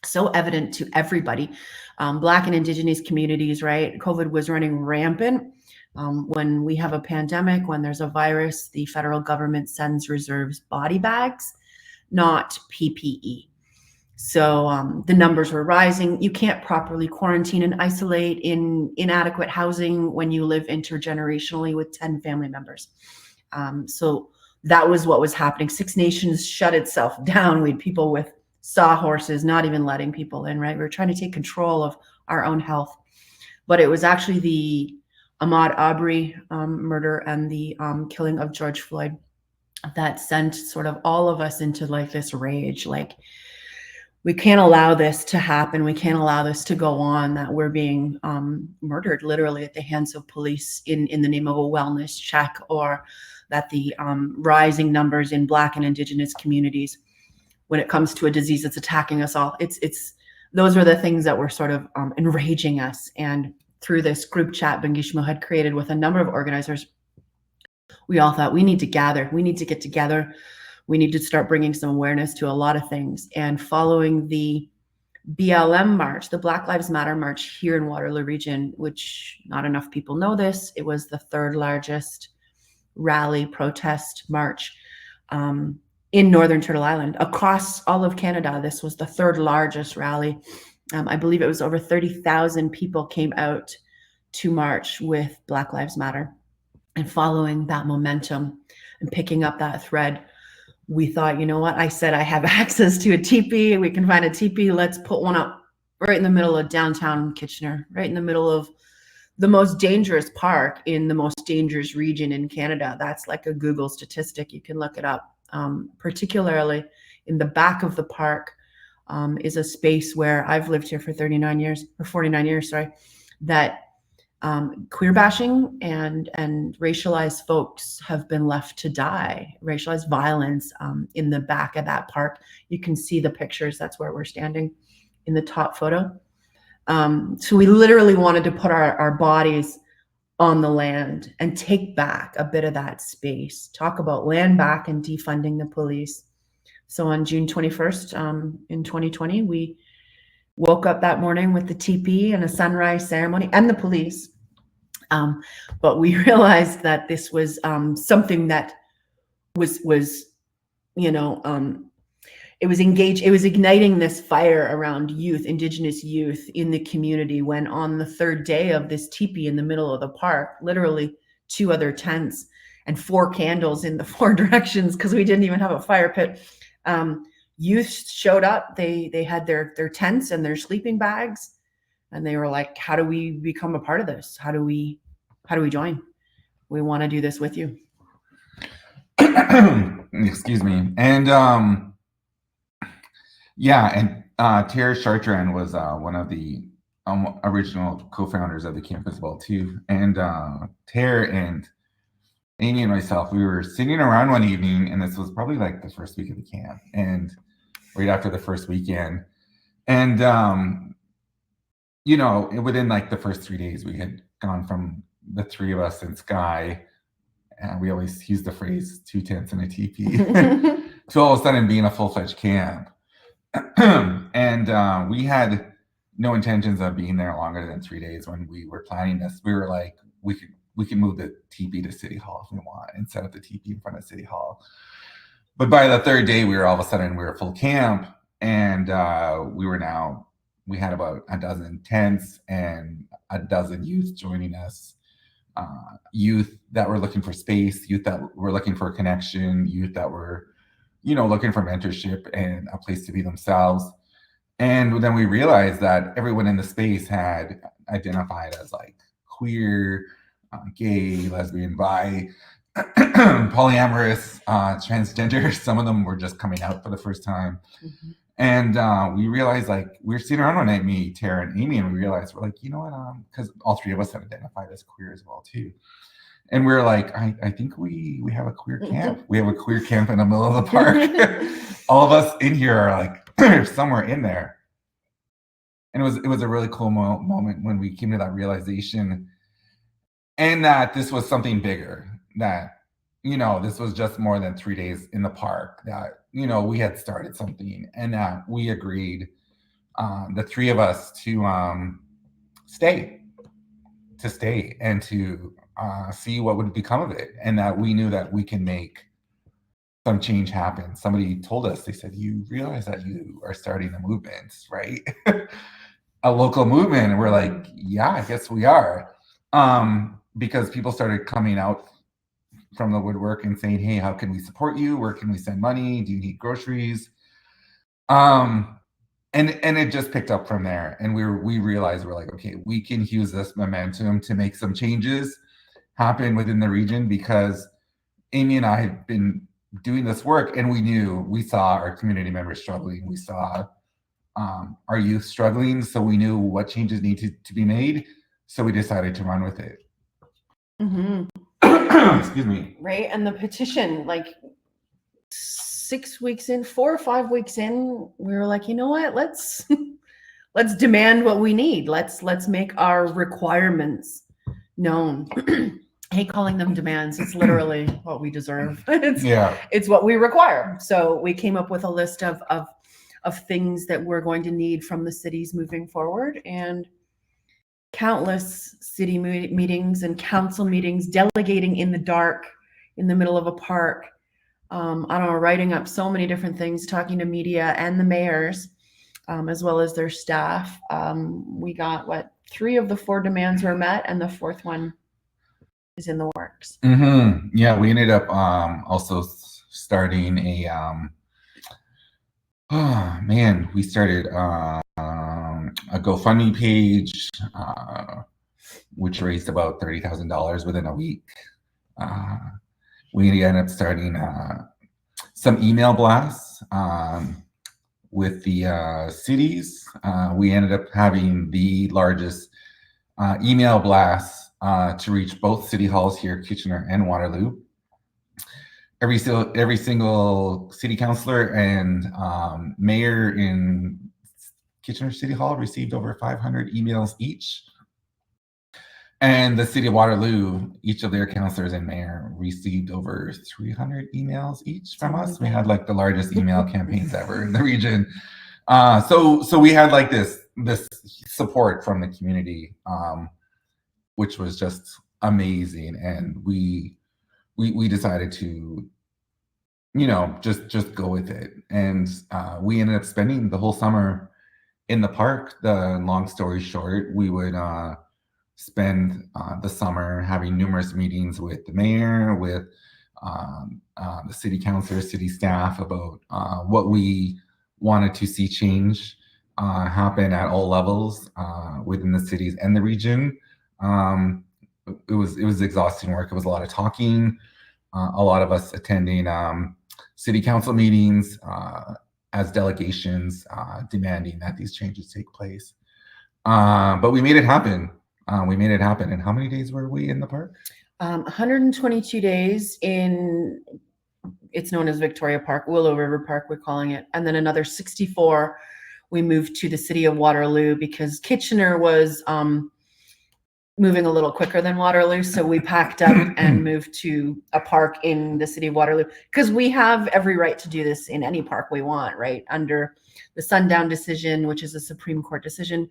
so evident to everybody. Black and Indigenous communities, right? COVID was running rampant. When we have a pandemic, when there's a virus, the federal government sends reserves body bags, not PPE. So the numbers were rising. You can't properly quarantine and isolate in inadequate housing when you live intergenerationally with 10 family members. So that was what was happening. Six Nations shut itself down. We had people with sawhorses, not even letting people in, right? We were trying to take control of our own health. But it was actually the Ahmaud Arbery murder and the killing of George Floyd that sent sort of all of us into like this rage. Like, we can't allow this to happen. We can't allow this to go on, that we're being murdered literally at the hands of police in the name of a wellness check, or that the rising numbers in Black and Indigenous communities, when it comes to a disease that's attacking us all, those were the things that were sort of enraging us. And through this group chat Bengishmo had created with a number of organizers, we all thought, we need to gather, we need to get together, we need to start bringing some awareness to a lot of things. And following the BLM march, the Black Lives Matter march here in Waterloo Region, which not enough people know this, it was the third largest rally, protest, march in Northern Turtle Island. Across all of Canada, this was the third largest rally. I believe it was over 30,000 people came out to march with Black Lives Matter. And following that momentum and picking up that thread, we thought, you know what? I said, I have access to a teepee. We can find a teepee. Let's put one up right in the middle of downtown Kitchener, right in the middle of the most dangerous park in the most dangerous region in Canada. That's like a Google statistic. You can look it up. Particularly in the back of the park is a space where I've lived here for 49 years, sorry, that queer bashing and racialized folks have been left to die. Racialized violence in the back of that park. You can see the pictures. That's where we're standing in the top photo. So we literally wanted to put our bodies on the land and take back a bit of that space. Talk about land back and defunding the police. So on June 21st in 2020, we woke up that morning with the teepee and a sunrise ceremony and the police. But we realized that this was something that was it was igniting this fire around youth, Indigenous youth in the community, when on the third day of this teepee in the middle of the park, literally 2 other tents and 4 candles in the 4 directions, because we didn't even have a fire pit. Youth showed up. They had their tents and their sleeping bags, and they were like, how do we become a part of this? How do we join? We want to do this with you. Excuse me. And Tara Chartrand was one of the original co-founders of the camp as well too. And Tara and Amy and myself, we were sitting around one evening, and this was probably like the first week of the camp, and right after the first weekend, and within like the first 3 days, we had gone from the 3 of us and Sky, and we always use the phrase 2 tents and a teepee, to all of a sudden being a full-fledged camp. And we had no intentions of being there longer than 3 days. When we were planning this, we were like, we can move the teepee to City Hall if we want and set up the teepee in front of City Hall. But by the 3rd day, we were full camp, and we had about a dozen tents and a dozen youth joining us. Youth that were looking for space, youth that were looking for a connection, youth that were looking for mentorship and a place to be themselves. And then we realized that everyone in the space had identified as like queer, gay, lesbian, bi, polyamorous, transgender. Some of them were just coming out for the first time. Mm-hmm. And we realized, like, we were sitting around one night, me, Tara, and Amy, and we realized, we're like, you know what, because all 3 of us had identified as queer as well too. And we were like, I think we have a queer camp. We have a queer camp in the middle of the park. All of us in here are like somewhere in there. And it was a really cool moment when we came to that realization, and that this was something bigger, that, you know, this was just more than 3 days in the park, that, you know, we had started something, and that we agreed, the three of us, to stay and to see what would become of it, and that we knew that we can make some change happen. Somebody told us, they said, you realize that you are starting a movement, right? A local movement. And we're like, yeah, I guess we are. Because people started coming out from the woodwork and saying, hey, how can we support you? Where can we send money? Do you need groceries? And it just picked up from there. And we realized, we're like, okay, we can use this momentum to make some changes happen within the region, because Amy and I have been doing this work, and we saw our community members struggling. We saw our youth struggling. So we knew what changes needed to be made. So we decided to run with it. Excuse me. Right. And the petition, like 6 weeks in, 4 or 5 weeks in, we were like, you know what, let's demand what we need. Let's make our requirements known. I hate calling them demands. It's literally what we deserve. It's what we require. So we came up with a list of things that we're going to need from the cities moving forward, and countless city meetings and council meetings, delegating in the dark, in the middle of a park. I don't know, writing up so many different things, talking to media and the mayors, as well as their staff. We got 3 of the 4 demands were met, and the 4th one is in the works. Yeah, we ended up also starting we started a GoFundMe page, which raised about $30,000 within a week. We ended up starting some email blasts with the cities. We ended up having the largest email blasts to reach both city halls here, Kitchener and Waterloo. Every single city councilor and mayor in Kitchener City Hall received over 500 emails each. And the city of Waterloo, each of their councilors and mayor received over 300 emails each from us. We had like the largest email campaigns ever in the region. So we had like this support from the community, which was just amazing. And we decided to, you know, just go with it. And we ended up spending the whole summer in the park. The long story short, we would spend the summer having numerous meetings with the mayor, with the city councilors, city staff, about what we wanted to see change happen at all levels within the cities and the region. It was exhausting work. It was a lot of talking, a lot of us attending city council meetings as delegations, demanding that these changes take place. But we made it happen. And how many days were we in the park? 122 days in, it's known as Victoria Park, Willow River Park, we're calling it. And then another 64, we moved to the city of Waterloo, because Kitchener was moving a little quicker than Waterloo. So we packed up and moved to a park in the city of Waterloo, because we have every right to do this in any park we want, right? Under the Sundown decision, which is a Supreme Court decision,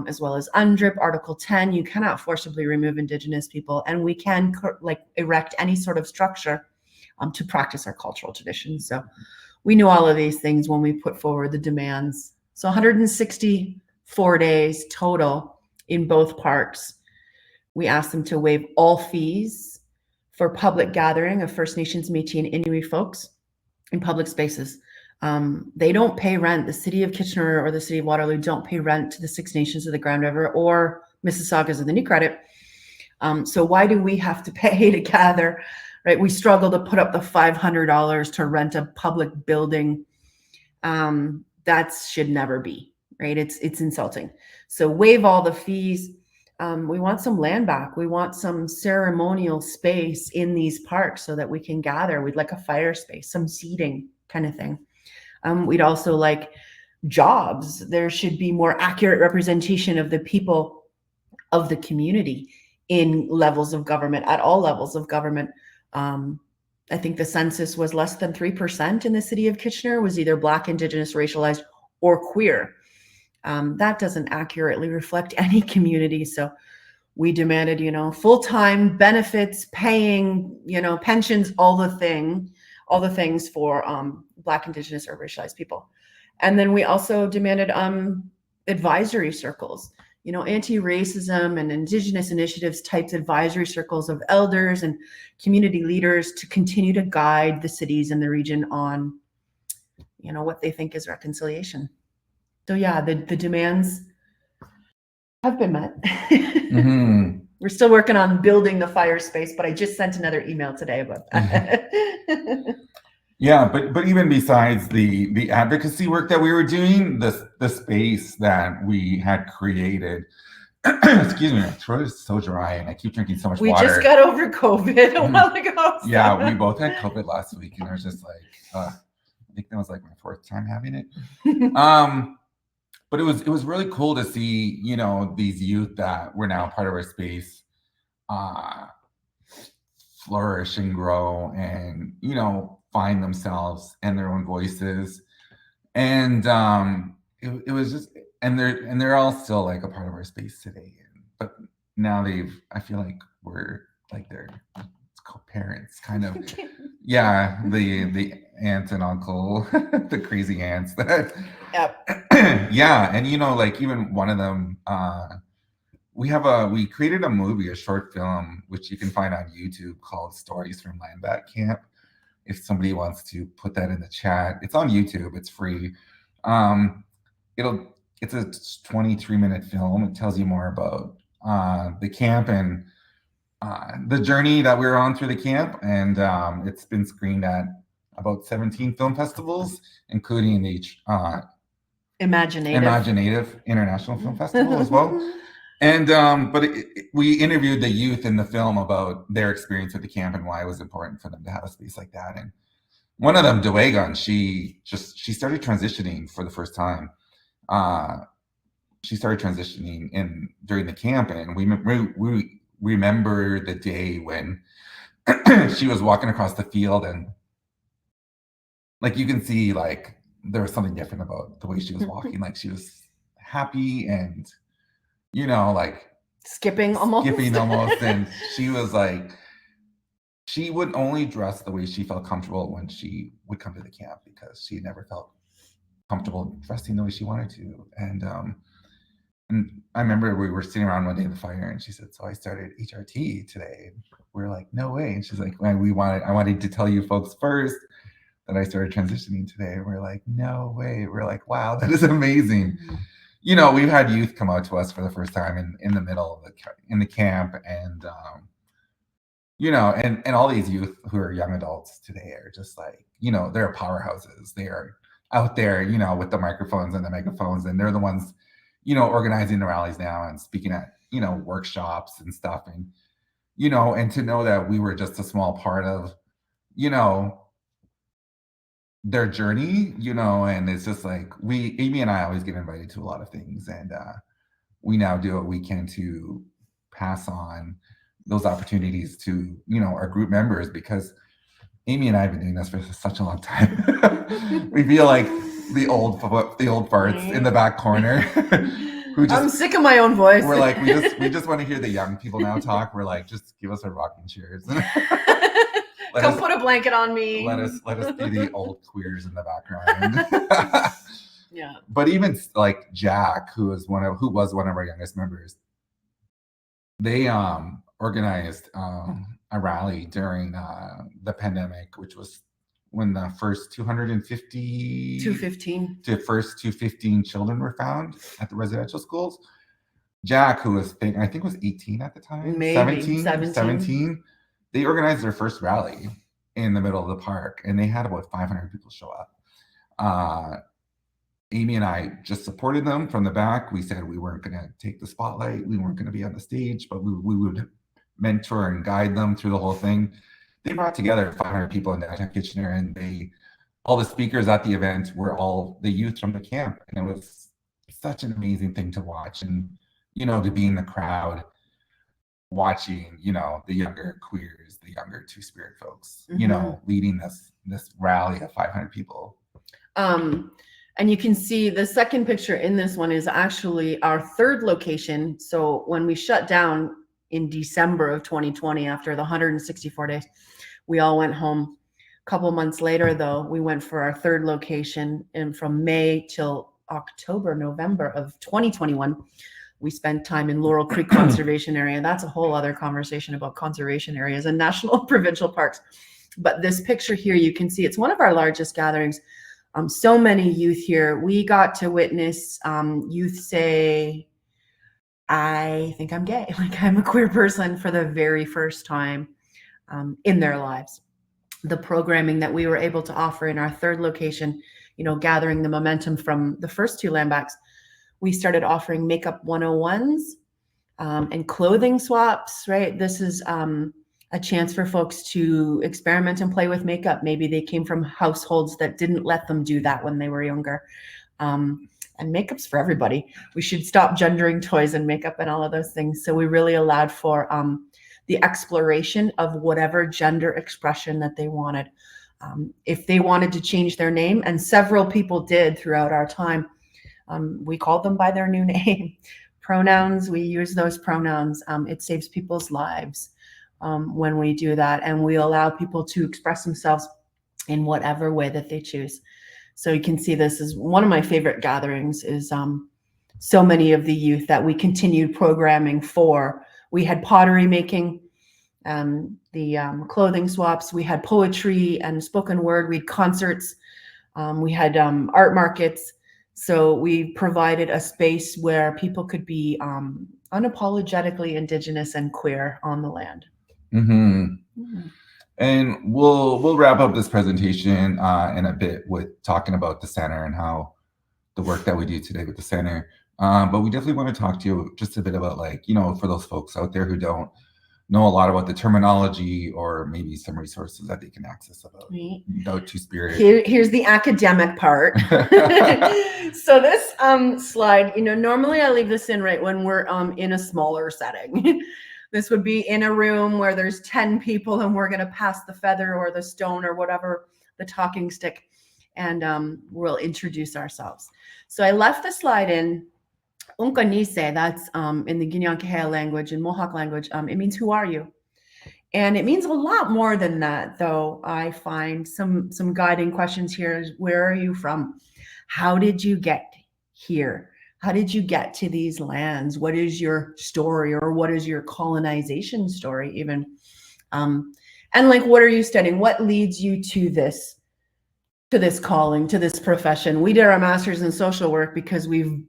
as well as UNDRIP, Article 10, you cannot forcibly remove Indigenous people, and we can erect any sort of structure to practice our cultural traditions. So we knew all of these things when we put forward the demands. So 164 days total in both parks. We asked them to waive all fees for public gathering of First Nations, Métis, and Inuit folks in public spaces. They don't pay rent. The city of Kitchener or the city of Waterloo don't pay rent to the Six Nations of the Grand River or Mississaugas of the New Credit. So why do we have to pay to gather, right? We struggle to put up the $500 to rent a public building. That should never be, right? It's insulting. So waive all the fees. We want some land back. We want some ceremonial space in these parks so that we can gather. We'd like a fire space, some seating kind of thing. We'd also like jobs. There should be more accurate representation of the people of the community in levels of government, at all levels of government. I think the census was less than 3% in the city of Kitchener was either Black, Indigenous, racialized, or queer. That doesn't accurately reflect any community. So we demanded, full-time benefits, paying, pensions, all the things for Black, Indigenous, or racialized people. And then we also demanded advisory circles, anti-racism and Indigenous initiatives types advisory circles of elders and community leaders to continue to guide the cities and the region on, what they think is reconciliation. So yeah, the demands have been met. Mm-hmm. We're still working on building the fire space, but I just sent another email today about that. Yeah, but even besides the advocacy work that we were doing, the space that we had created. Excuse me, my throat is so dry, and I keep drinking so much water. We just got over COVID a while ago. So. Yeah, we both had COVID last week, and I was just like, I think that was like my 4th time having it. But it was really cool to see, these youth that were now part of our space flourish and grow and, find themselves and their own voices. And it was just, and they're all still like a part of our space today. But now I feel like we're like their co-parents, kind of. Yeah, the aunt and uncle, the crazy aunts that. Yep. Yeah, and even one of them, we created a movie, a short film, which you can find on YouTube called Stories from Land Back Camp. If somebody wants to put that in the chat, it's on YouTube. It's free. It's a 23-minute film. It tells you more about the camp and the journey that we were on through the camp. And it's been screened at about 17 film festivals, including the Imaginative International Film Festival as well. And but we interviewed the youth in the film about their experience with the camp and why it was important for them to have a space like that. And one of them, Dwegan, she started transitioning for the first time. She started transitioning during the camp, and we remember the day when she was walking across the field, and like you can see, like there was something different about the way she was walking. Like she was happy and like skipping almost. And she was like, she would only dress the way she felt comfortable when she would come to the camp, because she never felt comfortable dressing the way she wanted to. And I remember we were sitting around one day in the fire, and she said, "So I started HRT today." And we were like, "No way!" And she's like, "I wanted to tell you folks first that I started transitioning today." And we're like, "No way!" We're like, "Wow, that is amazing." Mm-hmm. We've had youth come out to us for the first time in the middle of the camp, and and all these youth who are young adults today are just like, they're powerhouses. They are out there, with the microphones and the megaphones, and they're the ones, organizing the rallies now and speaking at, workshops and stuff. And, and to know that we were just a small part of, their journey, and it's just like Amy and I always get invited to a lot of things, and we now do what we can to pass on those opportunities to, our group members, because Amy and I have been doing this for such a long time. We feel like the old farts in the back corner. I'm sick of my own voice. We're like, we just want to hear the young people now talk. We're like, just give us our rocking chairs. Come put a blanket on me. Let us be the old queers in the background. Yeah. But even like Jack, who was one of our youngest members, they organized a rally during the pandemic, which was when the first 215 children were found at the residential schools. Jack, who was I think was 18 at the time, maybe 17. They organized their first rally in the middle of the park, and they had about 500 people show up. Amy and I just supported them from the back. We said we weren't going to take the spotlight. We weren't going to be on the stage, but we would mentor and guide them through the whole thing. They brought together 500 people in downtown Kitchener, and all the speakers at the event were all the youth from the camp. And it was such an amazing thing to watch. And, to be in the crowd watching, the younger queers, the younger Two-Spirit folks, leading this rally of 500 people. And you can see the second picture in this one is actually our third location. So when we shut down in December of 2020, after the 164 days, we all went home. A couple months later, though, we went for our third location, and from May till October, November of 2021, we spent time in Laurel Creek Conservation Area. That's a whole other conversation about conservation areas and national provincial parks. But this picture here, you can see it's one of our largest gatherings. So many youth here. We got to witness youth say, I think I'm gay, like I'm a queer person, for the very first time in their lives. The programming that we were able to offer in our third location, gathering the momentum from the first two landbacks, we started offering makeup 101s and clothing swaps, right? This is a chance for folks to experiment and play with makeup. Maybe they came from households that didn't let them do that when they were younger. And makeup's for everybody. We should stop gendering toys and makeup and all of those things. So we really allowed for the exploration of whatever gender expression that they wanted. If they wanted to change their name, and several people did throughout our time, we called them by their new name. Pronouns, we use those pronouns. It saves people's lives when we do that, and we allow people to express themselves in whatever way that they choose. So you can see this is one of my favorite gatherings, is so many of the youth that we continued programming for. We had pottery making, the clothing swaps, we had poetry and spoken word, we had concerts, we had art markets. So we provided a space where people could be unapologetically Indigenous and queer on the land. And we'll wrap up this presentation in a bit with talking about the center and how the work that we do today with the center. But we definitely want to talk to you just a bit about, for those folks out there who don't know a lot about the terminology, or maybe some resources that they can access about Two-Spirit. Here's the academic part. So this slide, normally I leave this in right when we're in a smaller setting. This would be in a room where there's 10 people and we're going to pass the feather or the stone or whatever, the talking stick, and we'll introduce ourselves. So I left the slide in. Unkanise, that's in the Kenhionhata language, in Mohawk language, it means who are you? And it means a lot more than that, though. I find some guiding questions here is, where are you from? How did you get here? How did you get to these lands? What is your story, or what is your colonization story even? And what are you studying? What leads you to this calling, to this profession? We did our master's in social work because we've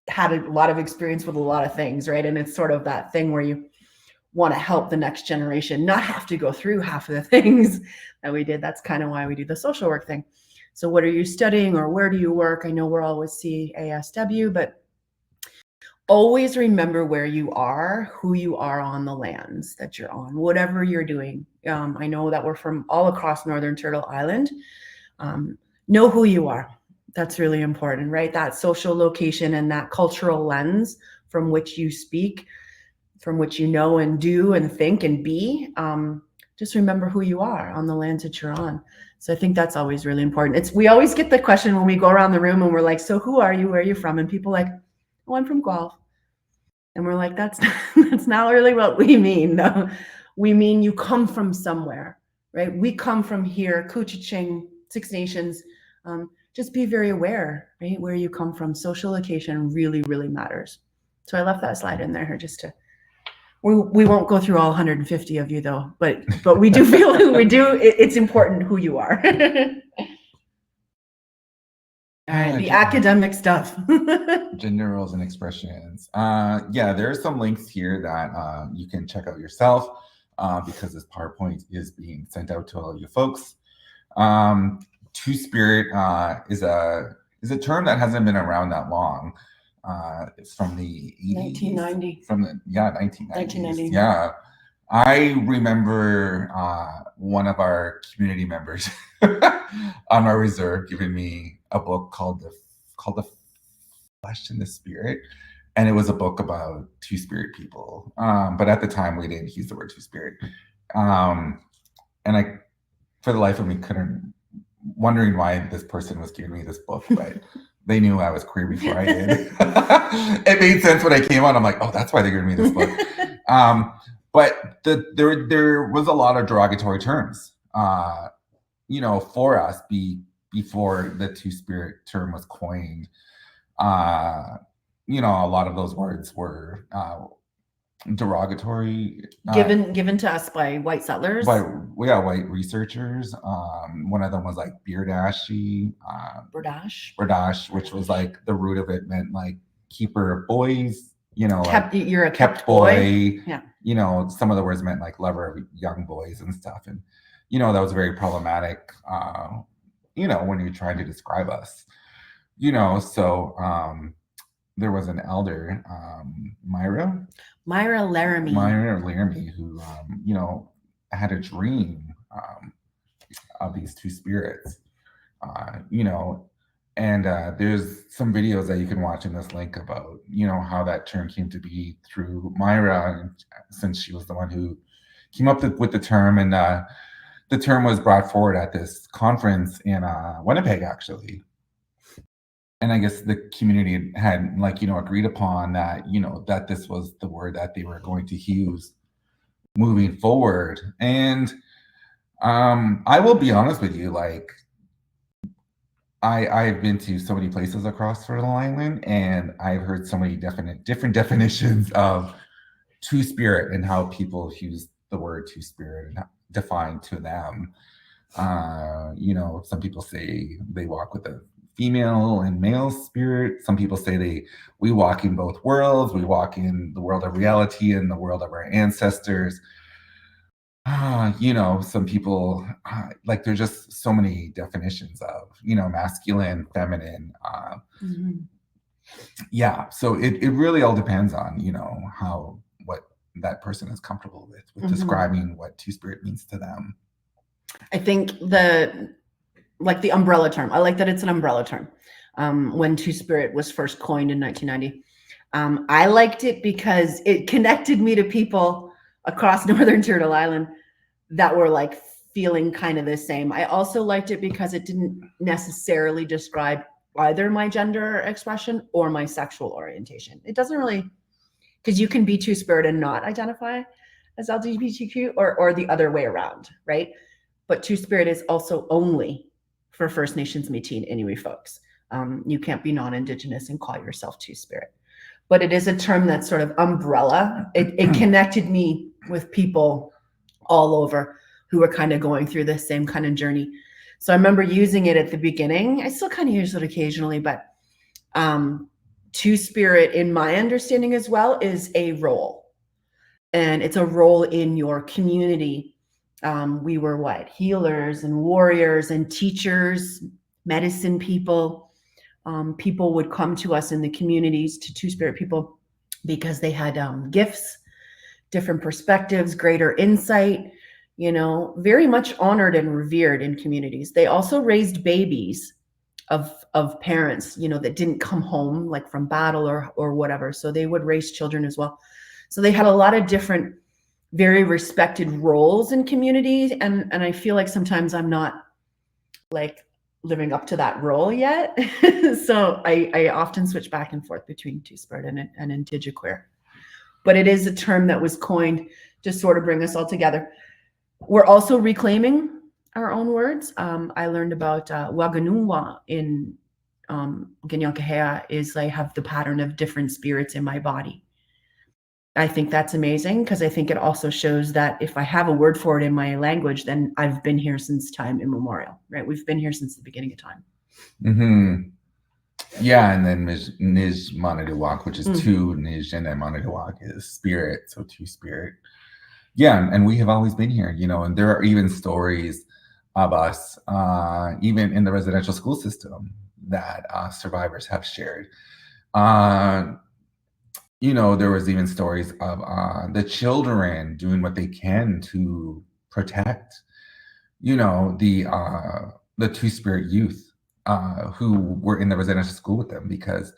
had a lot of experience with a lot of things, right? And it's sort of that thing where you want to help the next generation not have to go through half of the things that we did. That's kind of why we do the social work thing. So what are you studying, or where do you work? I know we're always CASW, but always remember where you are, who you are on the lands that you're on, whatever you're doing. I know that we're from all across Northern Turtle Island. Know who you are. That's really important, right? That social location and that cultural lens from which you speak, from which you know and do and think and be. Just remember who you are on the lands that you're on. So I think that's always really important. We always get the question when we go around the room and we're like, so who are you? Where are you from? And people are like, oh, I'm from Guelph. And we're like, that's not really what we mean, though. We mean you come from somewhere, right? We come from here, Couchiching, Six Nations. Just be very aware, right? Where you come from. Social location really, really matters. So I left that slide in there just to, we won't go through all 150 of you though, but we do feel it's important who you are. All right, the academic stuff. Gender roles and expressions. Yeah, there are some links here that you can check out yourself because this PowerPoint is being sent out to all of you folks. Two-Spirit is a is a term that hasn't been around that long. It's from the 80s. 1990. 1990s. Yeah. I remember one of our community members on our reserve giving me a book called The Flesh and the Spirit. And it was a book about two-spirit people. But at the time, we didn't use the word two-spirit. And I, for the life of me, couldn't, wondering why this person was giving me this book, but they knew I was queer before I did. It made sense when I came on. I'm like, oh, that's why they're giving me this book. But there was a lot of derogatory terms, for us before the two-spirit term was coined. A lot of those words were derogatory, given to us by white settlers, white researchers. One of them was like beardashy, berdash, which was like the root of it meant like keeper of boys. You're a kept boy. Yeah. Some of the words meant like lover of young boys and stuff, and that was very problematic. When you're trying to describe us, so. There was an elder, Myra Laramie, who, had a dream of these two spirits, and there's some videos that you can watch in this link about, how that term came to be through Myra, since she was the one who came up with the term, and the term was brought forward at this conference in Winnipeg, actually. And I guess the community had agreed upon that, that this was the word that they were going to use moving forward. And I will be honest with you, I've been to so many places across Fertile Island, and I've heard so many different definitions of two-spirit and how people use the word two-spirit and define to them. Some people say they walk with a female and male spirit. Some people say we walk in both worlds. We walk in the world of reality and the world of our ancestors. Some people there's just so many definitions of masculine, feminine. Yeah, so it really all depends on what that person is comfortable with describing what two-spirit means to them. I think the umbrella term. I like that it's an umbrella term. When two-spirit was first coined in 1990, I liked it because it connected me to people across Northern Turtle Island that were feeling kind of the same. I also liked it because it didn't necessarily describe either my gender expression or my sexual orientation. It doesn't really, because you can be two-spirit and not identify as LGBTQ or the other way around, right? But two-spirit is also only for First Nations, Métis, and Inuit folks. You can't be non-Indigenous and call yourself two-spirit. But it is a term that's sort of umbrella. It connected me with people all over who were kind of going through the same kind of journey. So I remember using it at the beginning. I still kind of use it occasionally, but two-spirit, in my understanding as well, is a role. And it's a role in your community. We were healers and warriors and teachers, medicine people. People would come to us in the communities, to two-spirit people, because they had gifts, different perspectives, greater insight, very much honored and revered in communities. They also raised babies of parents, that didn't come home from battle or whatever. So they would raise children as well. So they had a lot of different, very respected roles in communities. And I feel like sometimes I'm not living up to that role yet. So I often switch back and forth between two-spirit and Indigiqueer. But it is a term that was coined to sort of bring us all together. We're also reclaiming our own words. I learned about Waganunwa in Kenhionhata is I have the pattern of different spirits in my body. I think that's amazing because I think it also shows that if I have a word for it in my language, then I've been here since time immemorial, right? We've been here since the beginning of time. Mm-hmm. Yeah, and then Nij Manaduwak, which is two, Nij and then Manaduwak is spirit, so two-spirit. Yeah, and we have always been here, and there are even stories of us, even in the residential school system, that survivors have shared. There was even stories of the children doing what they can to protect, the Two-Spirit youth who were in the residential school with them because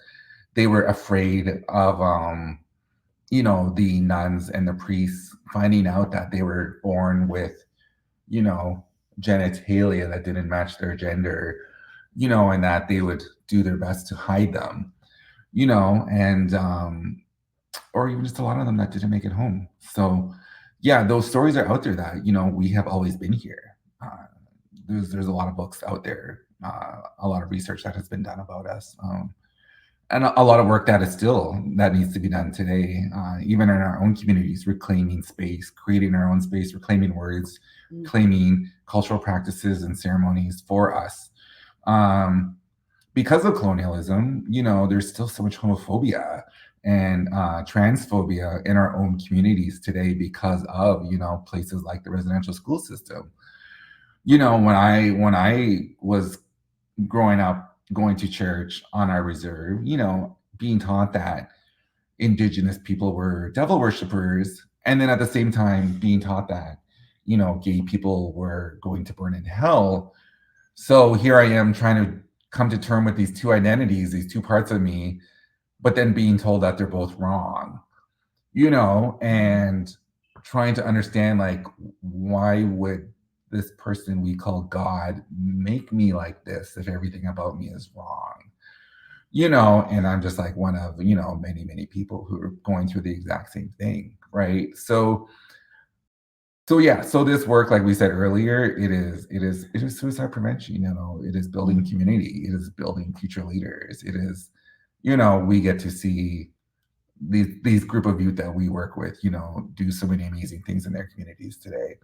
they were afraid of, the nuns and the priests finding out that they were born with, genitalia that didn't match their gender, and that they would do their best to hide them, and or even just a lot of them that didn't make it home. So yeah, those stories are out there that, we have always been here. There's a lot of books out there, a lot of research that has been done about us. And a lot of work that needs to be done today, even in our own communities, reclaiming space, creating our own space, reclaiming words, claiming cultural practices and ceremonies for us. Because of colonialism, there's still so much homophobia and transphobia in our own communities today because of, places like the residential school system. When I was growing up, going to church on our reserve, being taught that Indigenous people were devil worshippers, and then at the same time being taught that, gay people were going to burn in hell. So here I am trying to come to terms with these two identities, these two parts of me, but then being told that they're both wrong, and trying to understand, like, why would this person we call God make me like this if everything about me is wrong? And I'm just like one of, many, many people who are going through the exact same thing, right? So yeah, so this work, like we said earlier, it is suicide prevention, it is building community, it is building future leaders, it is, we get to see these group of youth that we work with, do so many amazing things in their communities today.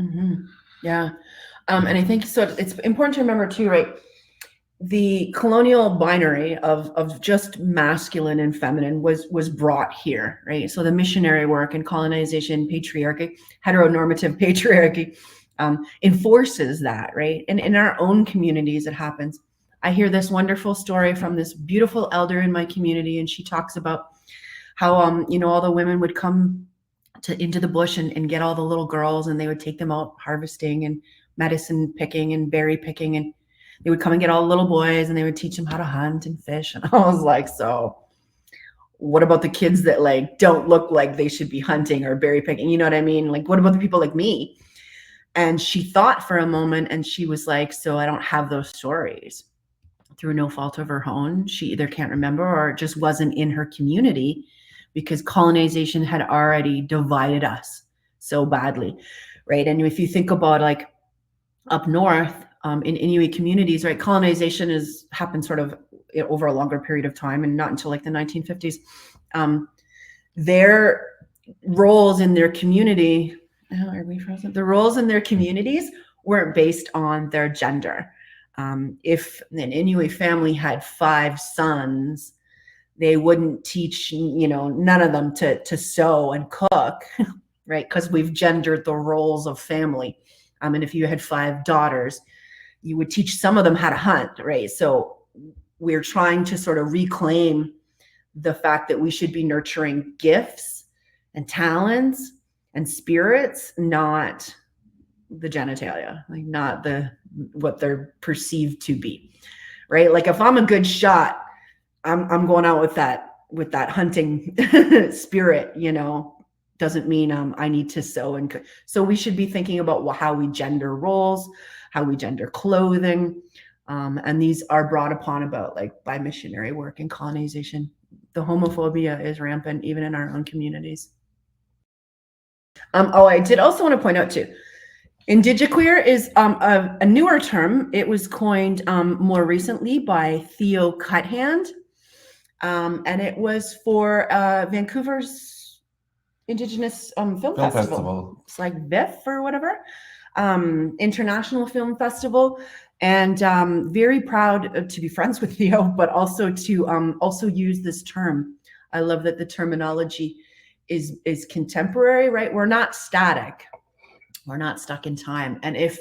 Mm-hmm. Yeah. And I think so it's important to remember too, right? The colonial binary of just masculine and feminine was brought here, right? So the missionary work and colonization, patriarchy, heteronormative patriarchy enforces that, right? And in our own communities, it happens. I hear this wonderful story from this beautiful elder in my community, and she talks about how all the women would come into the bush and get all the little girls, and they would take them out harvesting and medicine picking and berry picking, and they would come and get all the little boys and they would teach them how to hunt and fish. And I was like, so what about the kids that like don't look like they should be hunting or berry picking? You know what I mean? Like, what about the people like me? And she thought for a moment and she was like, so I don't have those stories. Through no fault of her own, she either can't remember or it just wasn't in her community because colonization had already divided us so badly, right? And if you think about like up north, in Inuit communities, right, colonization has happened sort of over a longer period of time and not until like the 1950s. Their roles in their community, are we frozen? The roles in their communities weren't based on their gender. If an Inuit family had 5 sons, they wouldn't teach, none of them to sew and cook, right? Because we've gendered the roles of family. And if you had 5 daughters, you would teach some of them how to hunt, right? So we're trying to sort of reclaim the fact that we should be nurturing gifts and talents and spirits, not the genitalia, like not what they're perceived to be, right? Like if I'm a good shot, I'm going out with that hunting spirit, doesn't mean I need to sew and cook. So we should be thinking about how we gender roles, how we gender clothing. And these are brought upon about like by missionary work and colonization. The homophobia is rampant even in our own communities. I did also want to point out too, Indigiqueer is a newer term. It was coined more recently by Theo Cuthand. And it was for Vancouver's Indigenous film festival. It's like VIF or whatever, International Film Festival. And very proud to be friends with Theo, but also to also use this term. I love that the terminology is contemporary, right? We're not static. We're not stuck in time. And if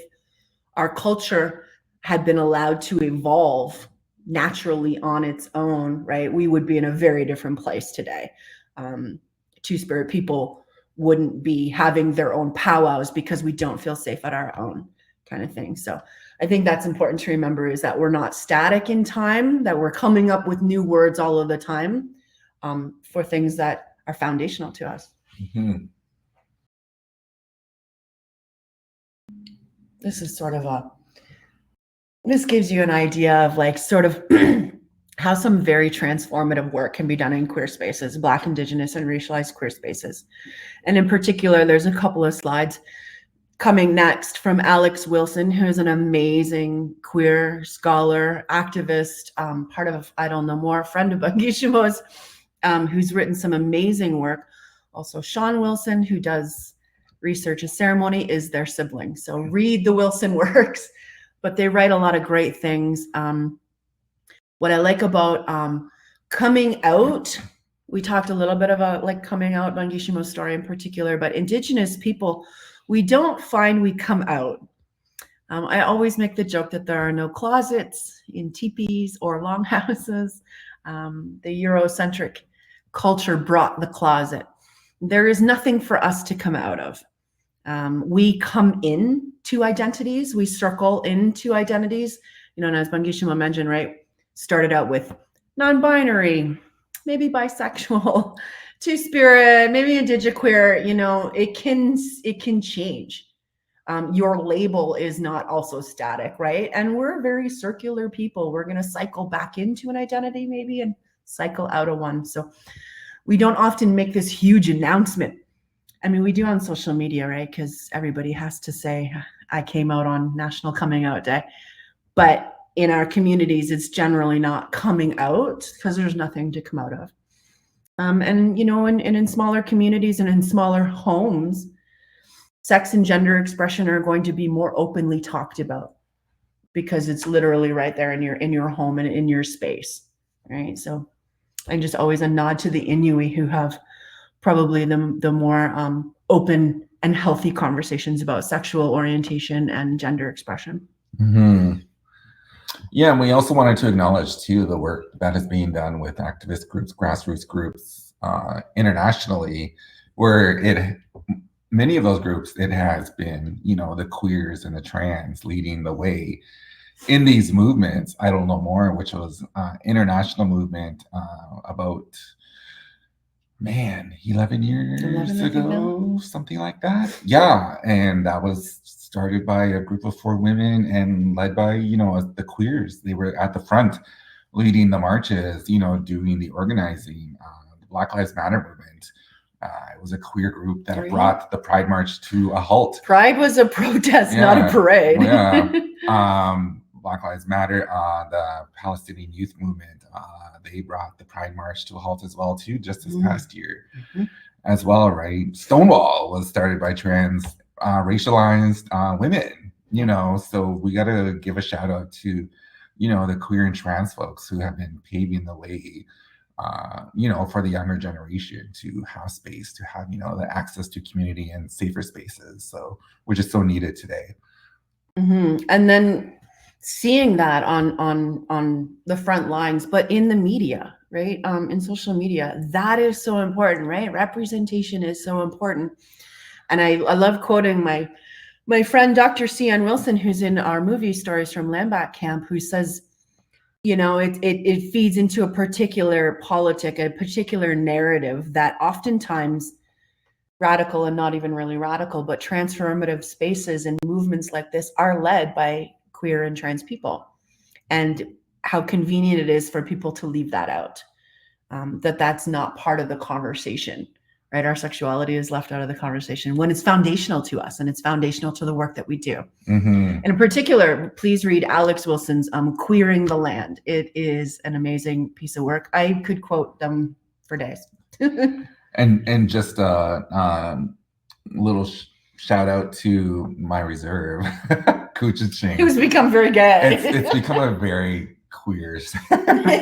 our culture had been allowed to evolve naturally on its own, right, we would be in a very different place today. Two-spirit people wouldn't be having their own powwows because we don't feel safe at our own, kind of thing. So I think that's important to remember, is that we're not static in time, that we're coming up with new words all of the time for things that are foundational to us. Mm-hmm. This is sort of this gives you an idea of like sort of how some very transformative work can be done in queer spaces, Black, Indigenous, and racialized queer spaces. And in particular, there's a couple of slides coming next from Alex Wilson, who is an amazing queer scholar, activist, part of, I don't know more, friend of Bangishimo's, who's written some amazing work. Also, Sean Wilson, who does research and ceremony, is their sibling. So read the Wilson works, but they write a lot of great things. What I like about coming out, we talked a little bit about like coming out, Bangishimo's story in particular, but Indigenous people, we don't find we come out. I always make the joke that there are no closets in teepees or longhouses. The Eurocentric culture brought the closet. There is nothing for us to come out of. We come in to identities, we circle into identities, and as Bangishimo mentioned, right, started out with non-binary, maybe bisexual, two-spirit, maybe Indigiqueer, it can change. Your label is not also static, right? And we're very circular people. We're going to cycle back into an identity maybe and cycle out of one. So we don't often make this huge announcement. I mean, we do on social media, right? Because everybody has to say, I came out on National Coming Out Day. But in our communities, it's generally not coming out because there's nothing to come out of. And in smaller communities and in smaller homes, sex and gender expression are going to be more openly talked about because it's literally right there in your home and in your space, right? So, and just always a nod to the Inuit, who have probably the more open and healthy conversations about sexual orientation and gender expression. Mm-hmm. Yeah, and we also wanted to acknowledge too the work that is being done with activist groups, grassroots groups internationally, where many of those groups, it has been, the queers and the trans leading the way in these movements. I don't know more, which was international movement about 11 years ago, something like that. Yeah, and that was started by a group of 4 women and led by, the queers. They were at the front leading the marches, doing the organizing, the Black Lives Matter movement. It was a queer group that brought the Pride March to a halt. Pride was a protest, not a parade. Black Lives Matter, the Palestinian Youth Movement, they brought the Pride March to a halt as well too, just this past year as well, right? Stonewall was started by trans racialized women, so we got to give a shout out to, the queer and trans folks who have been paving the way, for the younger generation to have space, to have, the access to community and safer spaces. So which is so needed today. And then seeing that on the front lines, but in the media, right? In social media, that is so important, right? Representation is so important. And I love quoting my friend, Dr. C.N. Wilson, who's in our movie Stories from Landback Camp, who says, it feeds into a particular politic, a particular narrative that oftentimes radical and not even really radical, but transformative spaces and movements like this are led by queer and trans people, and how convenient it is for people to leave that out, that's not part of the conversation, right? Our sexuality is left out of the conversation when it's foundational to us and it's foundational to the work that we do. And in particular, please read Alex Wilson's Queering the Land. It is an amazing piece of work. I could quote them for days. And just a little shout out to my reserve, Kuchaching. It was become very gay. It's become a very queer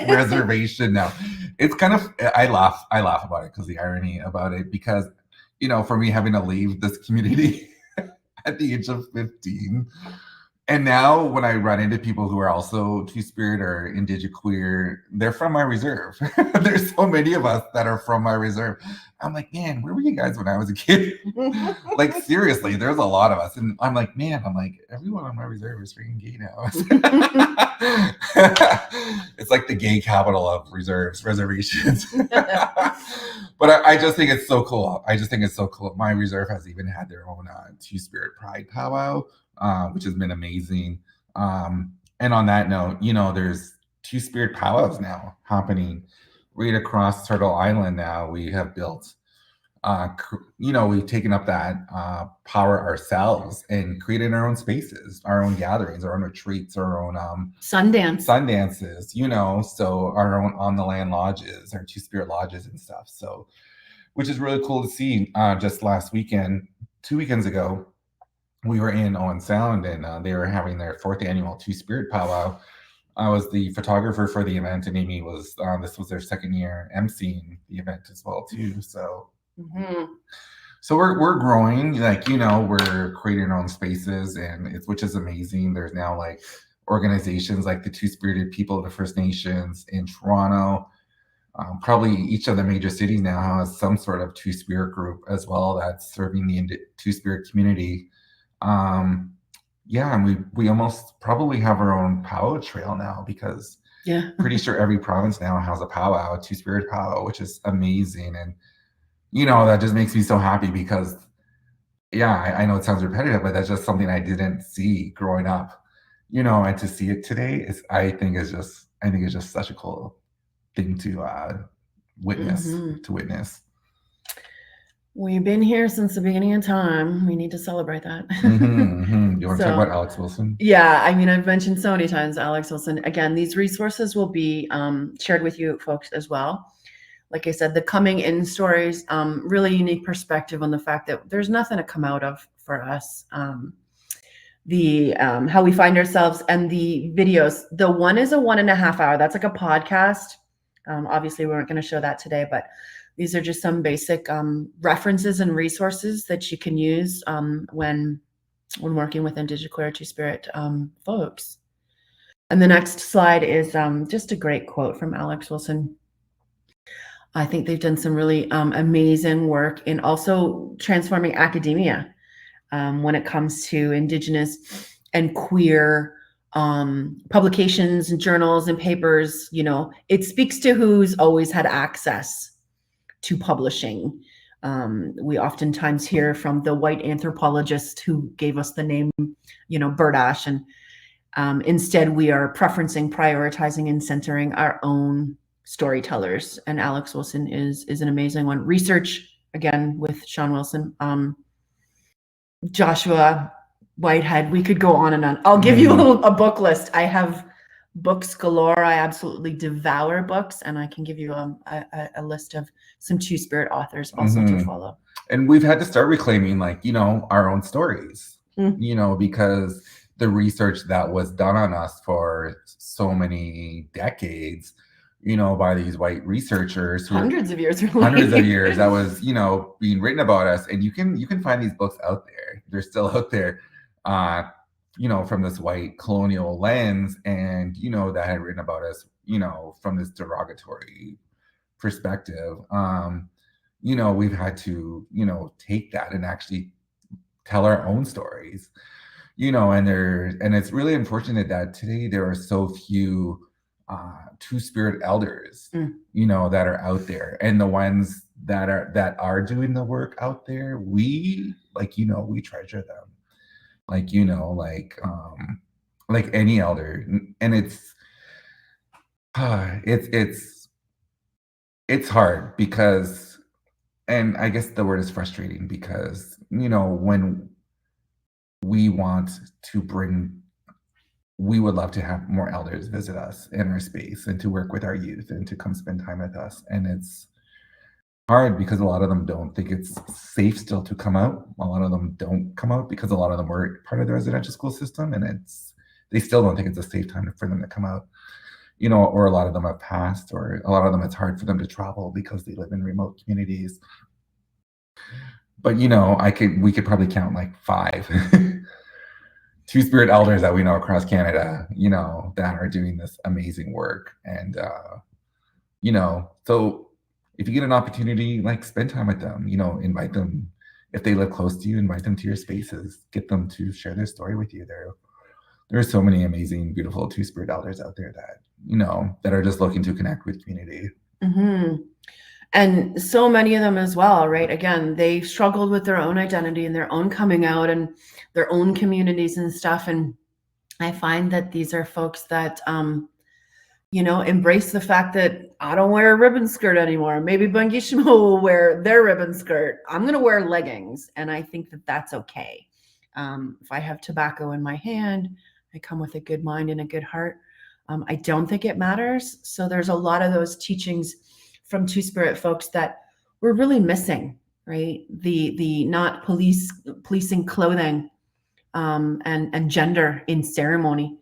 reservation now. It's kind of, I laugh about it because the irony about it, because for me having to leave this community at the age of 15 And now when I run into people who are also Two-Spirit or Indigiqueer, they're from my reserve. There's so many of us that are from my reserve. I'm like, man, where were you guys when I was a kid? Like, seriously, there's a lot of us. And I'm like, everyone on my reserve is freaking gay now. It's like the gay capital of reservations. But I just think it's so cool. My reserve has even had their own Two-Spirit Pride powwow, which has been amazing. And on that note, there's Two-Spirit powwows now happening right across Turtle Island. Now we have built, we've taken up that power ourselves and created our own spaces, our own gatherings, our own retreats, our own sundances, so our own on the land lodges, our Two-Spirit lodges and stuff. So, which is really cool to see. Just last weekend, 2 weekends ago, we were in Owen Sound, and they were having their 4th annual Two-Spirit powwow. I was the photographer for the event, and Amy was. This was their 2nd year emceeing the event as well too. So, so we're growing. We're creating our own spaces, and which is amazing. There's now like organizations like the Two-Spirited People of the First Nations in Toronto. Probably each of the major cities now has some sort of Two-Spirit group as well that's serving the Two-Spirit community. And we almost probably have our own powwow trail now, because pretty sure every province now has a powwow, a Two-Spirit powwow, which is amazing. And that just makes me so happy, because I know it sounds repetitive, but that's just something I didn't see growing up, and to see it today I think it's just such a cool thing to witness. We've been here since the beginning of time. We need to celebrate that. Do you want to talk about Alex Wilson? Yeah, I mean, I've mentioned so many times Alex Wilson. Again, these resources will be shared with you folks as well. Like I said, the coming in stories, really unique perspective on the fact that there's nothing to come out of for us. The how we find ourselves, and the videos. The one is a 1.5 hour. That's like a podcast. Obviously, we weren't going to show that today, but these are just some basic references and resources that you can use when working with Indigiqueer Two-Spirit folks. And the next slide is just a great quote from Alex Wilson. I think they've done some really amazing work in also transforming academia when it comes to Indigenous and queer publications and journals and papers. It speaks to who's always had access to publishing. We oftentimes hear from the white anthropologist who gave us the name, Birdash, and instead we are prioritizing and centering our own storytellers. And Alex Wilson is an amazing one. Research, again, with Sean Wilson, Joshua Whitehead. We could go on and on. I'll give you a book list. I have books galore. I absolutely devour books, and I can give you a list of some Two-Spirit authors also to follow. And we've had to start reclaiming, our own stories, because the research that was done on us for so many decades, by these white reserschers, hundreds of years that was, being written about us. And you can find these books out there. They're still out there, from this white colonial lens, and that had written about us, from this derogatory perspective. We've had to, take that and actually tell our own stories, and it's really unfortunate that today there are so few Two-Spirit elders, that are out there, and the ones that are doing the work out there, we treasure them. Like any elder, and it's hard because, and I guess the word is frustrating, because when we would love to have more elders visit us in our space and to work with our youth and to come spend time with us, and it's hard because a lot of them don't think it's safe still to come out. A lot of them don't come out because a lot of them were part of the residential school system, and they still don't think it's a safe time for them to come out, or a lot of them have passed, or a lot of them it's hard for them to travel because they live in remote communities. But we could probably count like 5 Two-Spirit elders that we know across Canada, that are doing this amazing work. And, so if you get an opportunity, like spend time with them, invite them. If they live close to you, invite them to your spaces, get them to share their story with you. There are so many amazing, beautiful Two-Spirit elders out there that are just looking to connect with community. Mm-hmm. And so many of them as well, right? Again, they struggled with their own identity and their own coming out and their own communities and stuff. And I find that these are folks that, embrace the fact that I don't wear a ribbon skirt anymore. Maybe Bungishimo will wear their ribbon skirt. I'm going to wear leggings. And I think that that's okay. If I have tobacco in my hand, I come with a good mind and a good heart. I don't think it matters. So there's a lot of those teachings from Two-Spirit folks that we're really missing, right? The not policing clothing and gender in ceremony.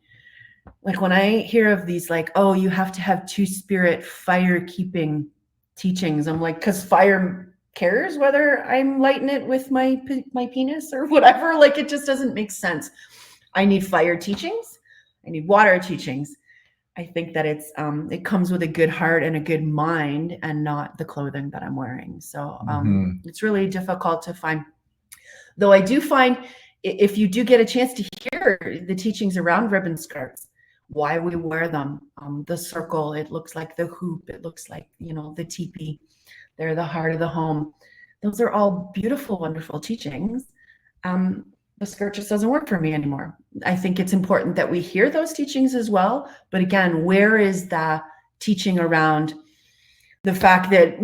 Like when I hear of these, like, oh, you have to have Two-Spirit fire keeping teachings. I'm like, because fire cares whether I'm lighting it with my penis or whatever. Like, it just doesn't make sense. I need fire teachings. I need water teachings. I think that it comes with a good heart and a good mind and not the clothing that I'm wearing. So it's really difficult to find, though I do find if you do get a chance to hear the teachings around ribbon skirts, why we wear them, the circle, it looks like the hoop, it looks like, the teepee, they're the heart of the home. Those are all beautiful, wonderful teachings. The skirt just doesn't work for me anymore. I think it's important that we hear those teachings as well. But again, where is the teaching around the fact that,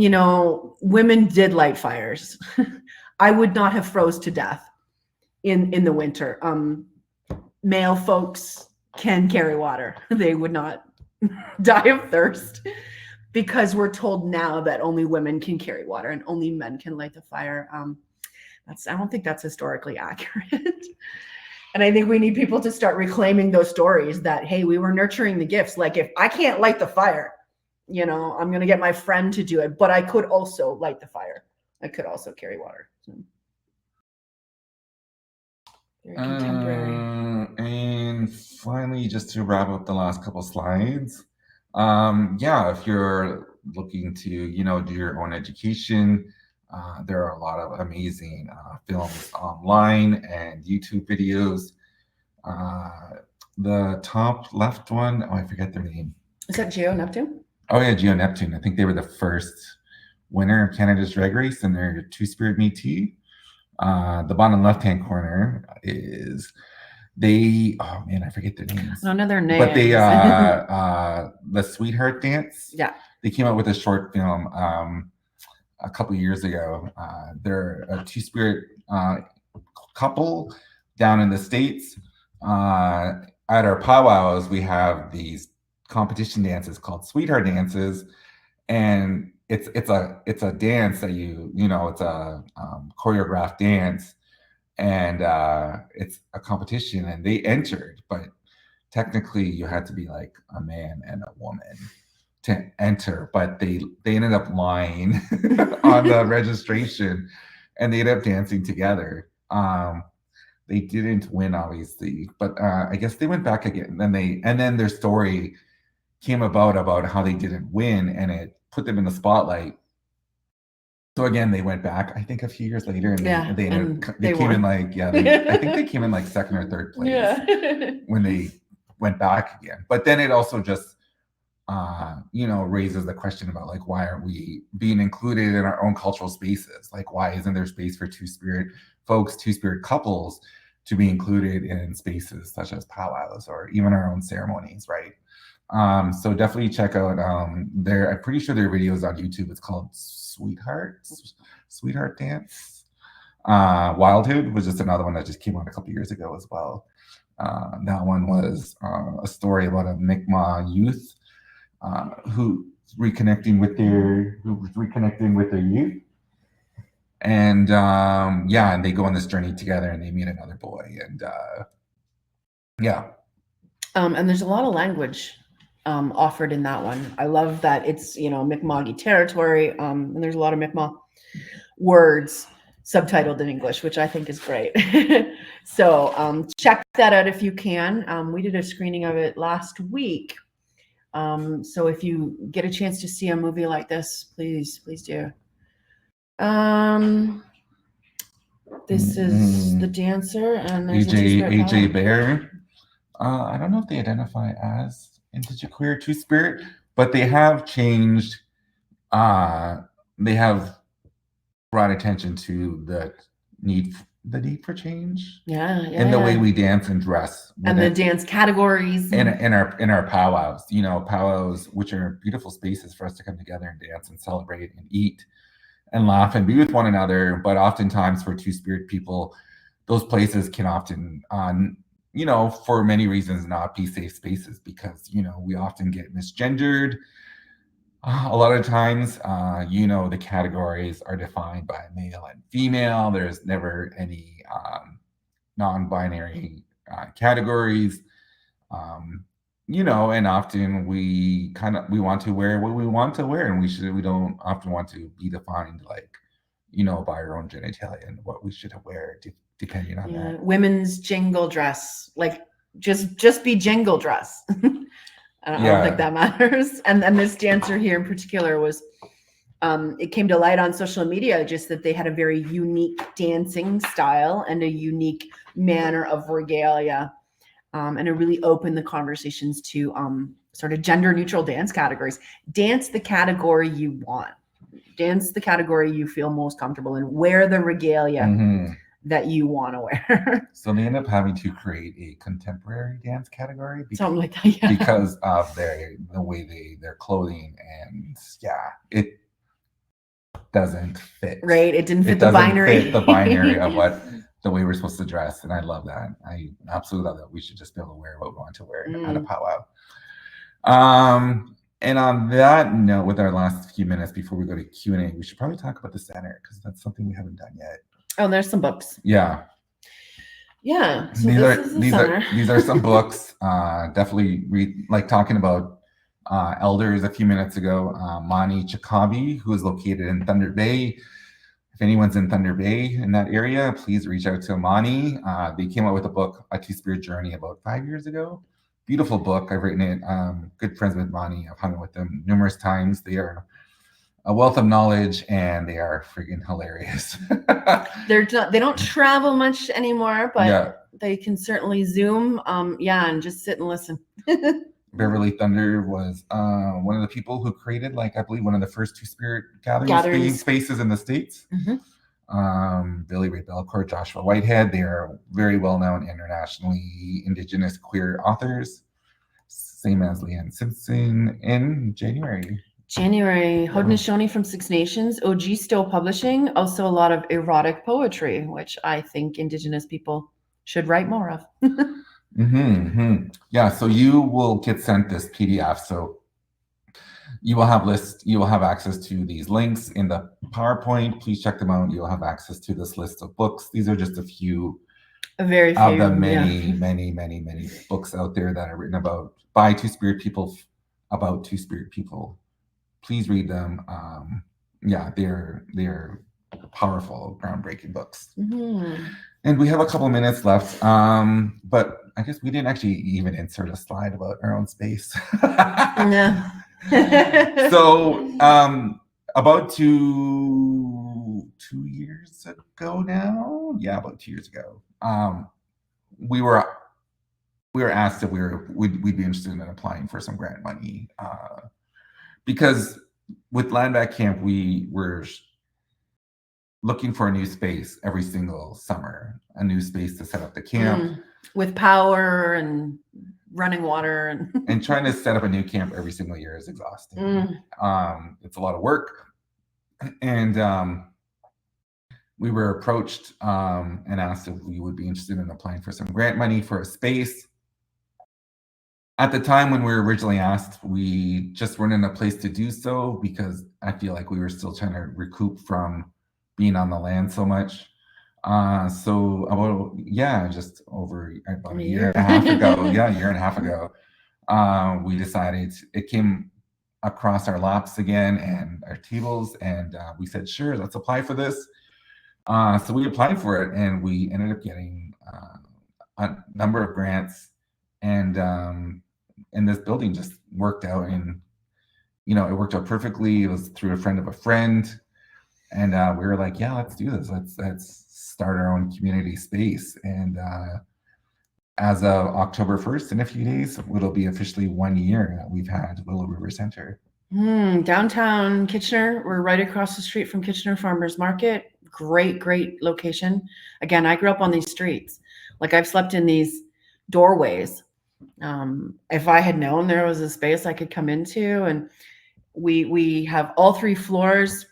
women did light fires? I would not have froze to death in the winter. Male folks can carry water. They would not die of thirst because we're told now that only women can carry water and only men can light the fire. I don't think that's historically accurate. And I think we need people to start reclaiming those stories that, hey, we were nurturing the gifts. Like, if I can't light the fire, I'm going to get my friend to do it, but I could also light the fire. I could also carry water. So, very contemporary. And finally, just to wrap up the last couple slides, if you're looking to, do your own education, there are a lot of amazing films online and YouTube videos. The top left one, I forget their name. Is that Geo Neptune? Oh yeah, Geo Neptune. I think they were the first winner of Canada's Drag Race in their Two-Spirit Métis. The bottom left-hand corner is I forget their names. I don't know their names. But they the Sweetheart Dance. Yeah. They came out with a short film a couple years ago. They're a Two-Spirit couple down in the States. At our powwows, we have these competition dances called Sweetheart Dances, and it's a dance that it's a choreographed dance, and it's a competition, and they entered, but technically you had to be like a man and a woman to enter, but they ended up lying on the registration, and they ended up dancing together. They didn't win, obviously, but I guess they went back again. And then their story came about how they didn't win, and it put them in the spotlight. So again, they went back, I think, a few years later, and they came in I think they came in like second or third place when they went back again. But then it also just raises the question about, like, why aren't we being included in our own cultural spaces? Like, why isn't there space for Two-Spirit folks, Two-Spirit couples to be included in spaces such as powwows or even our own ceremonies, right? So definitely check out I'm pretty sure their videos on YouTube. It's called Sweetheart Dance. Wildhood was just another one that just came out a couple years ago as well. That one was a story about a Mi'kmaq youth who was reconnecting with their youth, and and they go on this journey together, and they meet another boy, and and there's a lot of language offered in that one. I love that it's Mi'kmaq territory, and there's a lot of Mi'kmaq words subtitled in English, which I think is great. So check that out if you can. We did a screening of it last week. So if you get a chance to see a movie like this, please do. This is the dancer, and there's AJ Bear. I don't know if they identify as Indigiqueer Two-Spirit, but they have changed. They have brought attention to the need for change. In the way we dance and dress, and the dance categories, in our powwows. Powwows, which are beautiful spaces for us to come together and dance and celebrate and eat and laugh and be with one another. But oftentimes for Two-Spirit people, those places can often, for many reasons, not be safe spaces because, we often get misgendered. A lot of times, the categories are defined by male and female. There's never any non-binary categories. And often we want to wear what we want to wear, and we don't often want to be defined by our own genitalia and what we should wear depending on that. Women's jingle dress, just be jingle dress. I don't think that matters. And this dancer here in particular was, it came to light on social media just that they had a very unique dancing style and a unique manner of regalia. And it really opened the conversations to sort of gender neutral dance categories. Dance the category you want. Dance the category you feel most comfortable in. Wear the regalia that you want to wear. So they end up having to create a contemporary dance category something like that, because of the way their clothing, and it doesn't fit. Right, it didn't fit the binary. Fit the binary of the way we're supposed to dress, and I love that. I absolutely love that. We should just be able to wear what we want to wear at a powwow. And on that note, with our last few minutes before we go to Q&A, we should probably talk about the center because that's something we haven't done yet. Oh, there's some books. Yeah. So these are some books. Definitely read, talking about elders a few minutes ago. Mani Chikabi, who is located in Thunder Bay. If anyone's in Thunder Bay in that area, please reach out to Mani. They came out with a book, A Two-Spirit Journey, about 5 years ago. Beautiful book. I've written it. Good friends with Mani. I've hung out with them numerous times. They are a wealth of knowledge, and they are freaking hilarious. They don't travel much anymore, but they can certainly Zoom. And just sit and listen. Beverly Thunder was one of the people who created, I believe, one of the first Two-Spirit gathering spaces in the States. Billy Ray Belcourt, Joshua Whitehead. They are very well-known internationally Indigenous queer authors, same as Leanne Simpson in January. Haudenosaunee from Six Nations, OG still publishing. Also a lot of erotic poetry, which I think Indigenous people should write more of. Yeah, so you will get sent this PDF. So you will have access to these links in the PowerPoint. Please check them out. You'll have access to this list of books. These are just a few of the many books out there that are written by Two-Spirit people about Two-Spirit people. Please read them. They're powerful, groundbreaking books. And we have a couple minutes left, but I guess we didn't actually even insert a slide about our own space. No. So about two years ago now, about 2 years ago, we were asked if we'd be interested in applying for some grant money, because with Land Back Camp we were looking for a new space every single summer, a new space to set up the camp with power and running water and trying to set up a new camp every single year is exhausting. It's a lot of work. And we were approached and asked if we would be interested in applying for some grant money for a space. At the time when we were originally asked, we just weren't in a place to do so because I feel like we were still trying to recoup from being on the land so much. So just over about a year and a half ago, we decided, it came across our laps again and our tables, and we said, sure, let's apply for this. So we applied for it, and we ended up getting a number of grants, and this building just worked out, and it worked out perfectly. It was through a friend of a friend, and we were like, yeah, let's do this. Let's start our own community space. And as of October 1st, in a few days, it'll be officially 1 year that we've had Willow River Center. Downtown Kitchener. We're right across the street from Kitchener Farmers Market. Great location. Again, I grew up on these streets. Like, I've slept in these doorways. If I had known there was a space I could come into, and we have all 3 floors.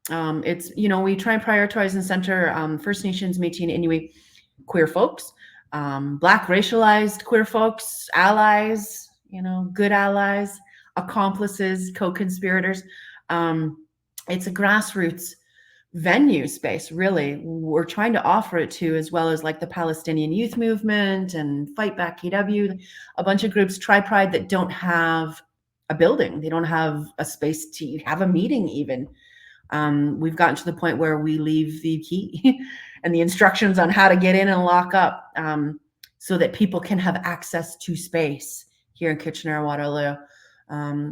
It's, we try and prioritize and center First Nations, Métis, and Inuit queer folks, Black racialized queer folks, allies, good allies, accomplices, co-conspirators. It's a grassroots venue space, really. We're trying to offer it to, as well as like the Palestinian Youth Movement and Fight Back KW, a bunch of groups, Tri-Pride, that don't have a building. They don't have a space to have a meeting even. We've gotten to the point where we leave the key and the instructions on how to get in and lock up, so that people can have access to space here in Kitchener-Waterloo.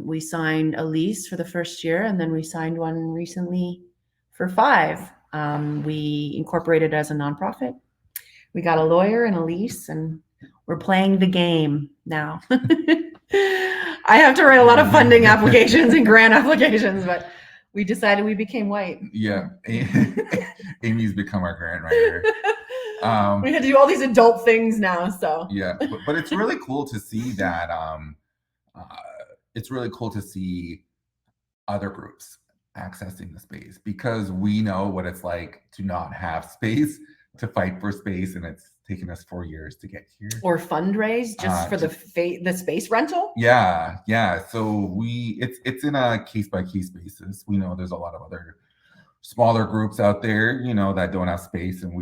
We signed a lease for the first year, and then we signed one recently for 5. We incorporated as a nonprofit. We got a lawyer and a lease, and we're playing the game now. I have to write a lot of funding applications and grant applications, but we decided we became white. Yeah. Amy's become our grant writer. We had to do all these adult things now, so. Yeah, but it's really cool to see that. It's really cool to see other groups accessing the space, because we know what it's like to not have space, to fight for space, and it's taken us 4 years to get here. Or fundraise just for the space rental. Yeah. So it's in a case-by-case basis. We know there's a lot of other smaller groups out there, that don't have space, and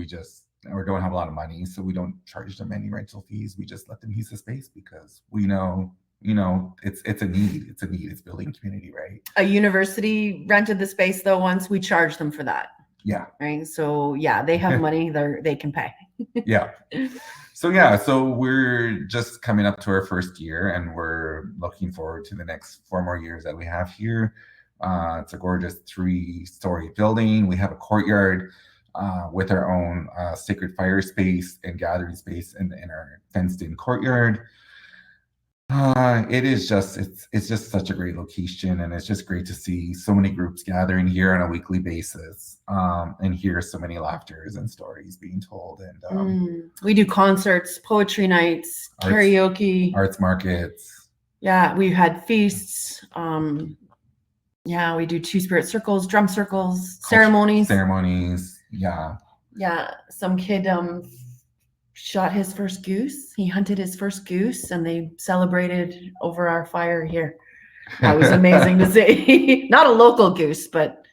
or don't have a lot of money, so we don't charge them any rental fees. We just let them use the space, because we know, it's a need. It's building community, right? A university rented the space though once. We charged them for that. Yeah. Right. So yeah, they have money. They can pay. Yeah. So we're just coming up to our first year, and we're looking forward to the next 4 more years that we have here. It's a gorgeous 3-story building. We have a courtyard with our own sacred fire space and gathering space in our fenced-in courtyard. It's just such a great location, and it's just great to see so many groups gathering here on a weekly basis, and hear so many laughters and stories being told. And we do concerts, poetry nights, karaoke, arts markets. Yeah, we've had feasts. Yeah, we do Two-Spirit circles, drum circles, ceremonies. Yeah. Some kid shot his first goose. He hunted his first goose, and they celebrated over our fire here. That was amazing to see. Not a local goose, but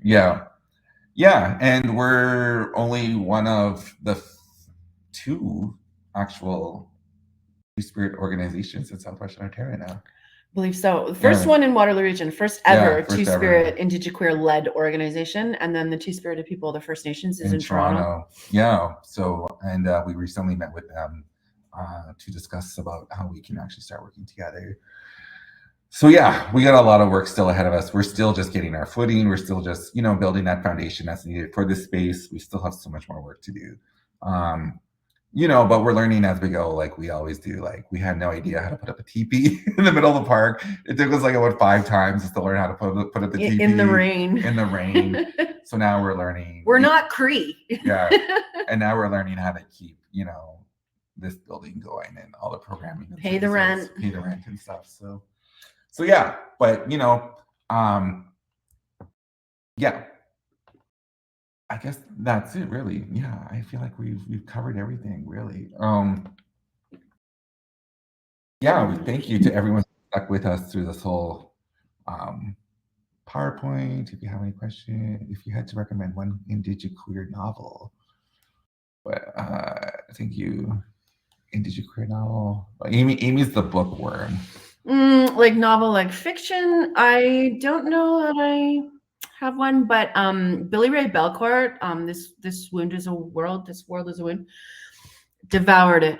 yeah, and we're only one of the 2 actual Two-Spirit organizations in Southwestern Ontario now. I believe so. The first one in Waterloo Region, first ever Two-Spirit Indigiqueer led organization, and then the Two-Spirited people of the First Nations is in Toronto. Yeah. So, and we recently met with them to discuss about how we can actually start working together. So yeah, we got a lot of work still ahead of us. We're still just getting our footing. We're still just, building that foundation that's needed for this space. We still have so much more work to do. But we're learning as we go, like we always do. Like, we had no idea how to put up a teepee in the middle of the park. It took us like about 5 times just to learn how to put up the teepee in the rain. So now we're learning. We're not Cree. Yeah, and now we're learning how to keep this building going and all the programming. And pay the rent and stuff. So yeah, but yeah. I guess that's it, really. Yeah, I feel like we've covered everything, really. Yeah, thank you to everyone who stuck with us through this whole PowerPoint. If you have any questions, if you had to recommend one Indigiqueer novel, thank you. Indigiqueer novel. Amy's the bookworm. Like novel, like fiction. I don't know that I have one, but Billy Ray Belcourt, this world is a wound, devoured it.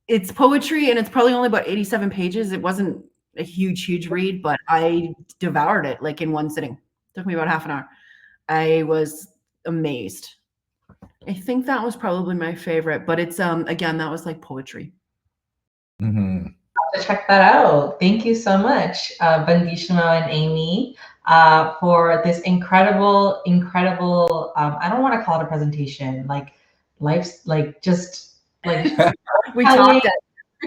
It's poetry, and it's probably only about 87 pages. It wasn't a huge read, but I devoured it like in one sitting. Took me about half an hour. I was amazed. I think that was probably my favorite, but it's again, that was like poetry. Mm-hmm. To check that out. Thank you so much, Bangishmo and Amy, for this incredible, I don't want to call it a presentation, like life's like just like we talked.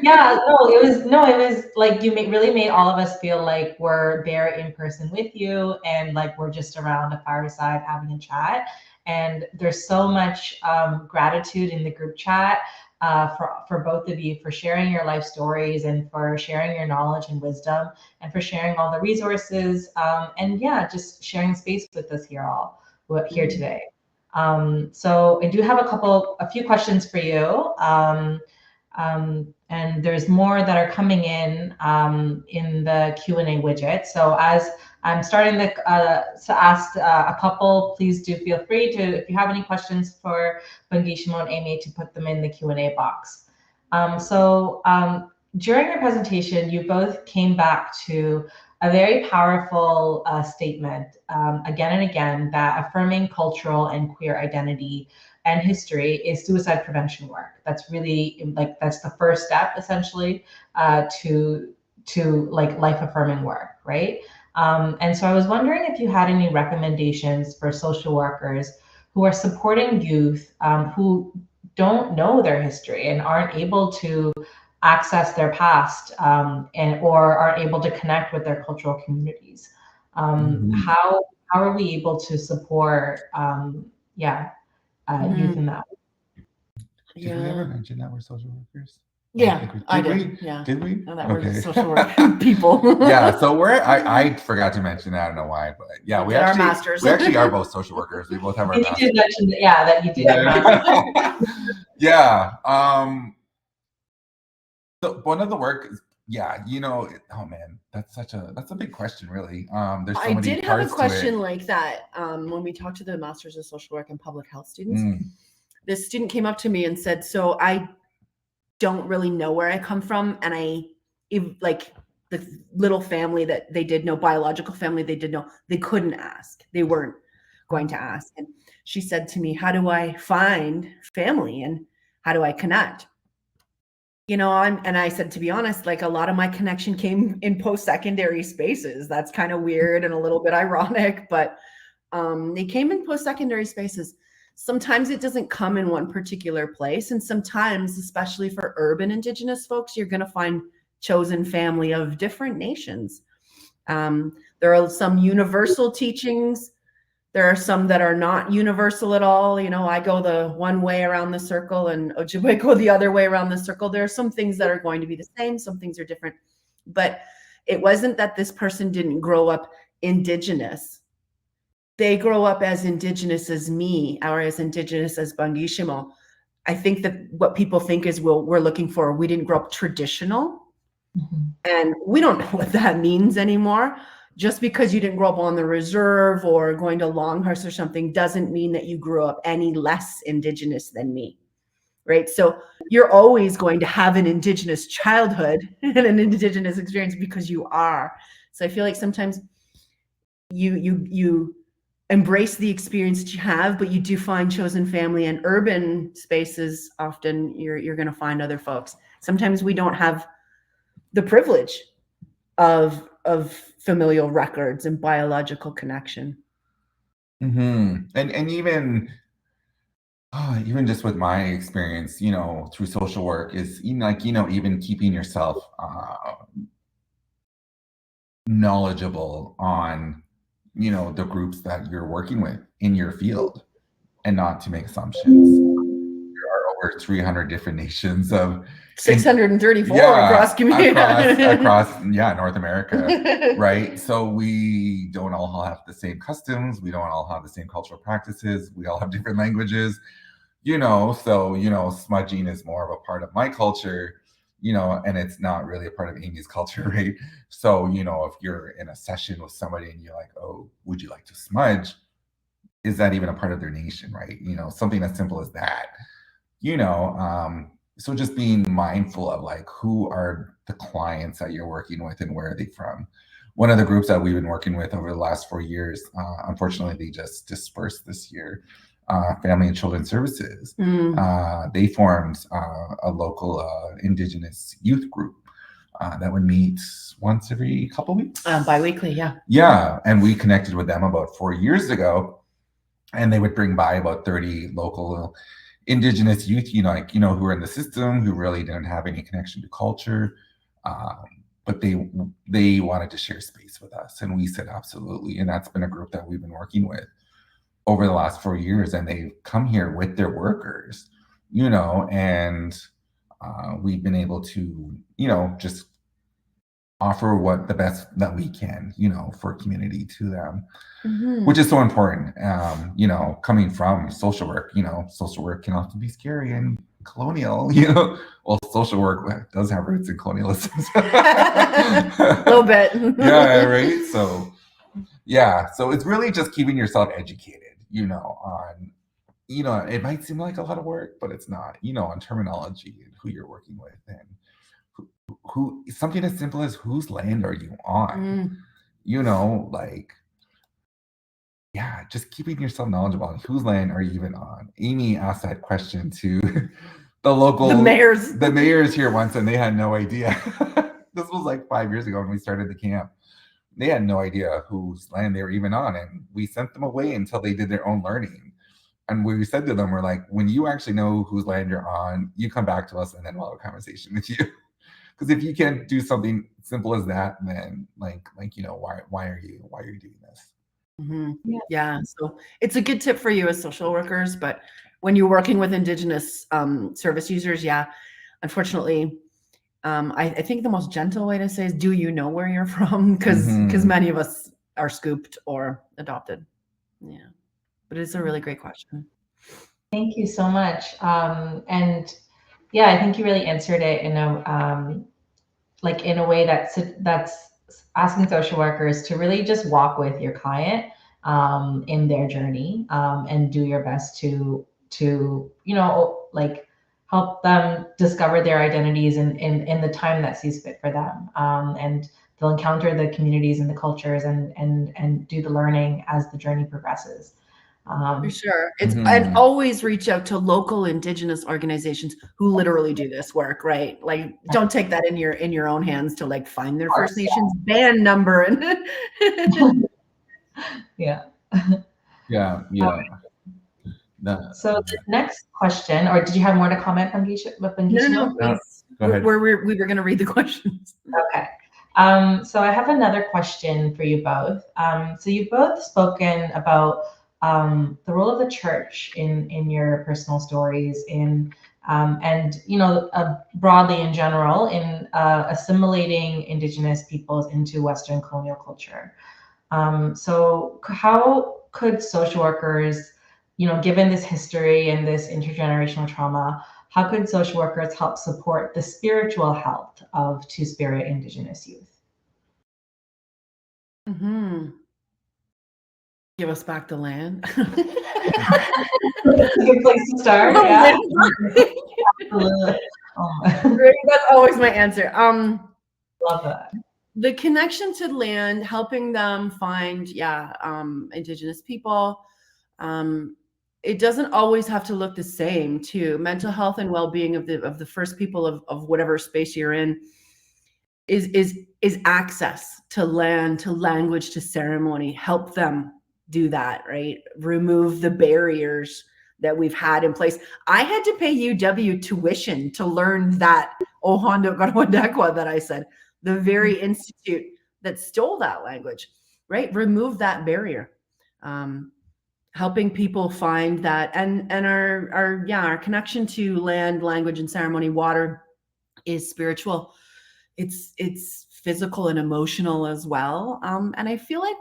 Yeah, it was like you really made all of us feel like we're there in person with you, and like we're just around a fireside having a chat. And there's so much gratitude in the group chat for both of you, for sharing your life stories and for sharing your knowledge and wisdom, and for sharing all the resources, and yeah, just sharing space with us here today. So I do have a few questions for you. And there's more that are coming in the Q&A widget. So as I'm starting to ask a couple, please do feel free to, if you have any questions for Bangishmo and Amy, to put them in the Q&A box. During your presentation, you both came back to a very powerful statement again and again, that affirming cultural and queer identity and history is suicide prevention work. That's really that's the first step essentially to like life affirming work, right? And so I was wondering if you had any recommendations for social workers who are supporting youth who don't know their history and aren't able to access their past or aren't able to connect with their cultural communities. How are we able to support youth in that? Did we ever mention that we're social workers? Yeah, I did. Yeah. Did we? No, that we're social work people. Yeah, so I forgot to mention that. I don't know why, but yeah, we actually are both social workers. We both have our masters. You did mention that you did have masters. Yeah. So one of the work is, oh man, that's a big question, really. There's so many parts to it. I did have a question like that when we talked to the Masters of Social Work and Public Health students. This student came up to me and said, so I don't really know where I come from, and like the little family that they did know, biological family they did know, they couldn't ask. They weren't going to ask. And she said to me, how do I find family and how do I connect? And I said, to be honest, like a lot of my connection came in post-secondary spaces. That's kind of weird and a little bit ironic, but they came in post-secondary spaces. Sometimes it doesn't come in one particular place. And sometimes, especially for urban Indigenous folks, you're going to find chosen family of different nations. There are some universal teachings. There are some that are not universal at all. I go the one way around the circle and Ojibwe go the other way around the circle. There are some things that are going to be the same. Some things are different. But it wasn't that this person didn't grow up Indigenous. They grow up as Indigenous as me, or as Indigenous as Bangishmo. I think that what people think is, we're looking for, we didn't grow up traditional. And we don't know what that means anymore. Just because you didn't grow up on the reserve or going to Longhurst or something doesn't mean that you grew up any less Indigenous than me, right? So you're always going to have an Indigenous childhood and an Indigenous experience because you are. So I feel like sometimes you embrace the experience that you have, but you do find chosen family. And urban spaces, often you're going to find other folks. Sometimes we don't have the privilege of familial records and biological connection. And even just with my experience, through social work is even keeping yourself knowledgeable on the groups that you're working with in your field, and not to make assumptions. There are over 300 different nations of 634 across community across North America, right? So we don't all have the same customs, we don't all have the same cultural practices, we all have different languages, so smudging is more of a part of my culture and it's not really a part of Amy's culture, right? So, if you're in a session with somebody and you're like, oh, would you like to smudge? Is that even a part of their nation, right? Something as simple as that, so just being mindful of like, who are the clients that you're working with and where are they from? One of the groups that we've been working with over the last 4 years, unfortunately, they just dispersed this year, Family and Children's Services. They formed a local Indigenous youth group that would meet once every couple weeks. Bi-weekly, yeah. Yeah, and we connected with them about 4 years ago, and they would bring by about 30 local Indigenous youth, who are in the system, who really didn't have any connection to culture, but they wanted to share space with us, and we said absolutely. And that's been a group that we've been working with over the last 4 years, and they've come here with their workers, and we've been able to, just offer what the best that we can, for community to them, which is so important. Coming from social work, social work can often be scary and colonial, well, social work does have roots in colonialism. A little bit. Yeah, right. So it's really just keeping yourself educated, on, it might seem like a lot of work, but it's not, on terminology and who you're working with, and who something as simple as whose land are you on? Just keeping yourself knowledgeable on whose land are you even on. Amy asked that question to the mayors here once, and they had no idea. This was like 5 years ago when we started the camp. They had no idea whose land they were even on, and we sent them away until they did their own learning. And we said to them, we're like, when you actually know whose land you're on, you come back to us, and then we'll have a conversation with you. Because if you can't do something simple as that, then why are you doing this? Yeah. So it's a good tip for you as social workers, but when you're working with Indigenous service users, unfortunately, I think the most gentle way to say is, do you know where you're from? Because many of us are scooped or adopted. Yeah, but it's a really great question. Thank you so much. And yeah, I think you really answered it in a way that's asking social workers to really just walk with your client in their journey, and do your best to help them discover their identities in the time that sees fit for them. And they'll encounter the communities and the cultures and do the learning as the journey progresses. For sure. And always reach out to local Indigenous organizations who literally do this work, right? Like, don't take that in your own hands to find their First Nations band number and Yeah. So the next question, or did you have more to comment, Pangisha? No, please. We were going to read the questions. Okay. So I have another question for you both. So you've both spoken about the role of the church in your personal stories, and broadly in general in assimilating Indigenous peoples into Western colonial culture. So how could social workers, given this history and this intergenerational trauma, how could social workers help support the spiritual health of Two-Spirit Indigenous youth? Give us back the land. That's a good place to start. Yeah. That's always my answer. Love that. The connection to land, helping them find, Indigenous people. It doesn't always have to look the same too. Mental health and well-being of the first people of whatever space you're in is access to land, to language, to ceremony. Help them do that, right? Remove the barriers that we've had in place. I had to pay UW tuition to learn that Ohondo Garwadekwa that I said, the very institute that stole that language, right? Remove that barrier. Helping people find that, and our connection to land, language, and ceremony. Water is spiritual. It's physical and emotional as well. And I feel like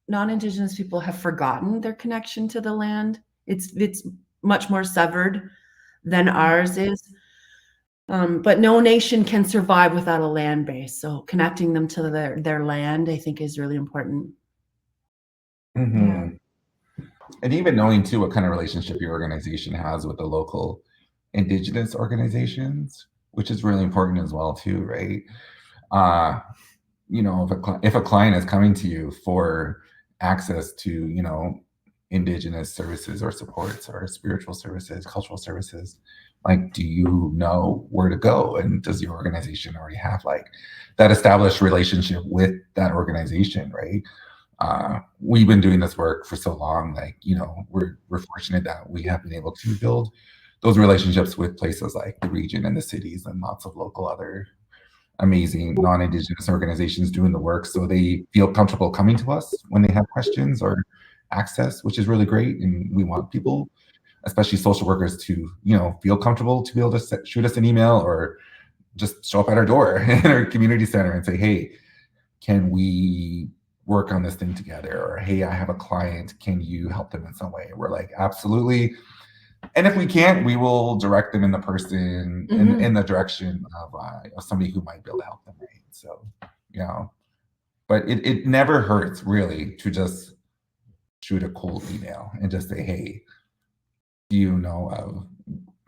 non-Indigenous people have forgotten their connection to the land. It's much more severed than ours is. But no nation can survive without a land base. So connecting them to their land, I think, is really important. Yeah. And even knowing too what kind of relationship your organization has with the local Indigenous organizations, which is really important as well too, right? If a client is coming to you for access to Indigenous services or supports or spiritual services, cultural services, like, do you know where to go? And does your organization already have like that established relationship with that organization, right? We've been doing this work for so long, we're fortunate that we have been able to build those relationships with places like the region and the cities and lots of local other amazing non-Indigenous organizations doing the work, so they feel comfortable coming to us when they have questions or access, which is really great. And we want people, especially social workers, to feel comfortable to be able to shoot us an email or just show up at our door in our community center and say, hey, can we work on this thing together? Or, hey, I have a client, can you help them in some way? We're like, absolutely. And if we can't, we will direct them in the person in the direction of somebody who might be able to help them, right? So, but it never hurts really to just shoot a cold email and just say, hey, do you know of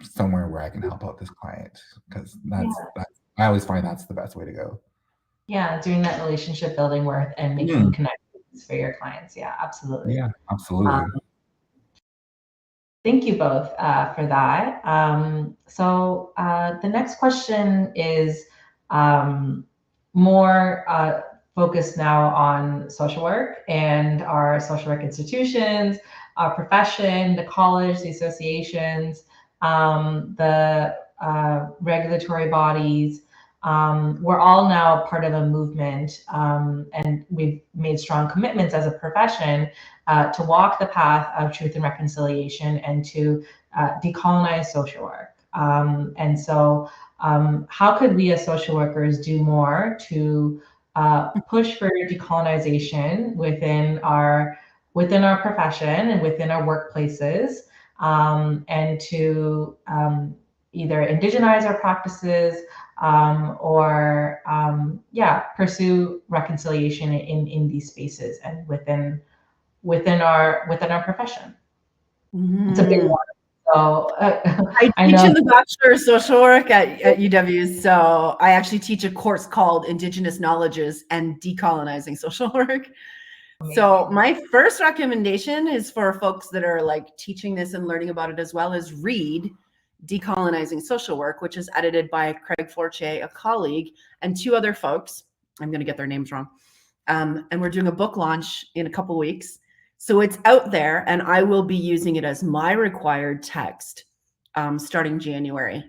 somewhere where I can help out this client? Because I always find that's the best way to go. Yeah, doing that relationship building work and making connections for your clients. Yeah, absolutely. Yeah, absolutely. Thank you both for that. So the next question is more focused now on social work and our social work institutions, our profession, the college, the associations, the regulatory bodies. We're all now part of a movement, and we've made strong commitments as a profession to walk the path of truth and reconciliation and to decolonize social work. And so how could we as social workers do more to push for decolonization within our profession and within our workplaces, and to either indigenize our practices or pursue reconciliation in these spaces and within our profession. It's a big one. So I teach in the Bachelor of Social Work at UW. So I actually teach a course called Indigenous Knowledges and Decolonizing Social Work. Amazing. So my first recommendation is for folks that are like teaching this and learning about it as well, is read Decolonizing Social Work, which is edited by Craig Fortier, a colleague, and two other folks. I'm going to get their names wrong. And we're doing a book launch in a couple weeks. So it's out there, and I will be using it as my required text starting January.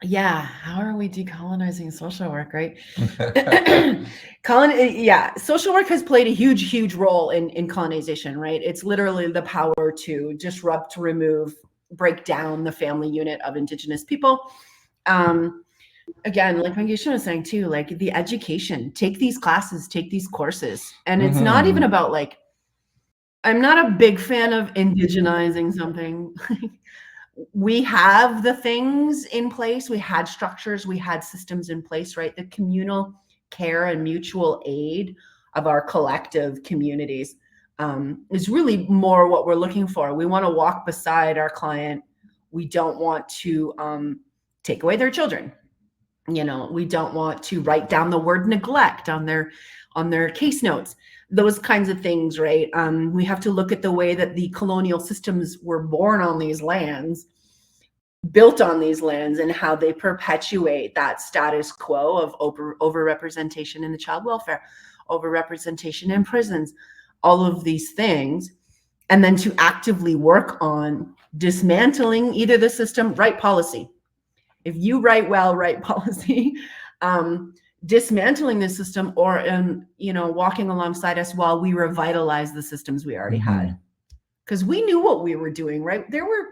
Yeah, how are we decolonizing social work, right? Social work has played a huge role in colonization, right? It's literally the power to disrupt, remove, break down the family unit of Indigenous people. Again, like Mangisha was saying too, like the education, take these classes, take these courses. And it's not even about like, I'm not a big fan of indigenizing something. We have the things in place. We had structures, we had systems in place, right? The communal care and mutual aid of our collective communities is really more what we're looking for. We want to walk beside our client. We don't want to take away their children. We don't want to write down the word neglect on their case notes, those kinds of things, right? We have to look at the way that the colonial systems were born on these lands, built on these lands, and how they perpetuate that status quo of overrepresentation in the child welfare, overrepresentation in prisons, all of these things, and then to actively work on dismantling either the system, write policy. If you write well, write policy, dismantling the system, or walking alongside us while we revitalize the systems we already had. Because we knew what we were doing, right? There were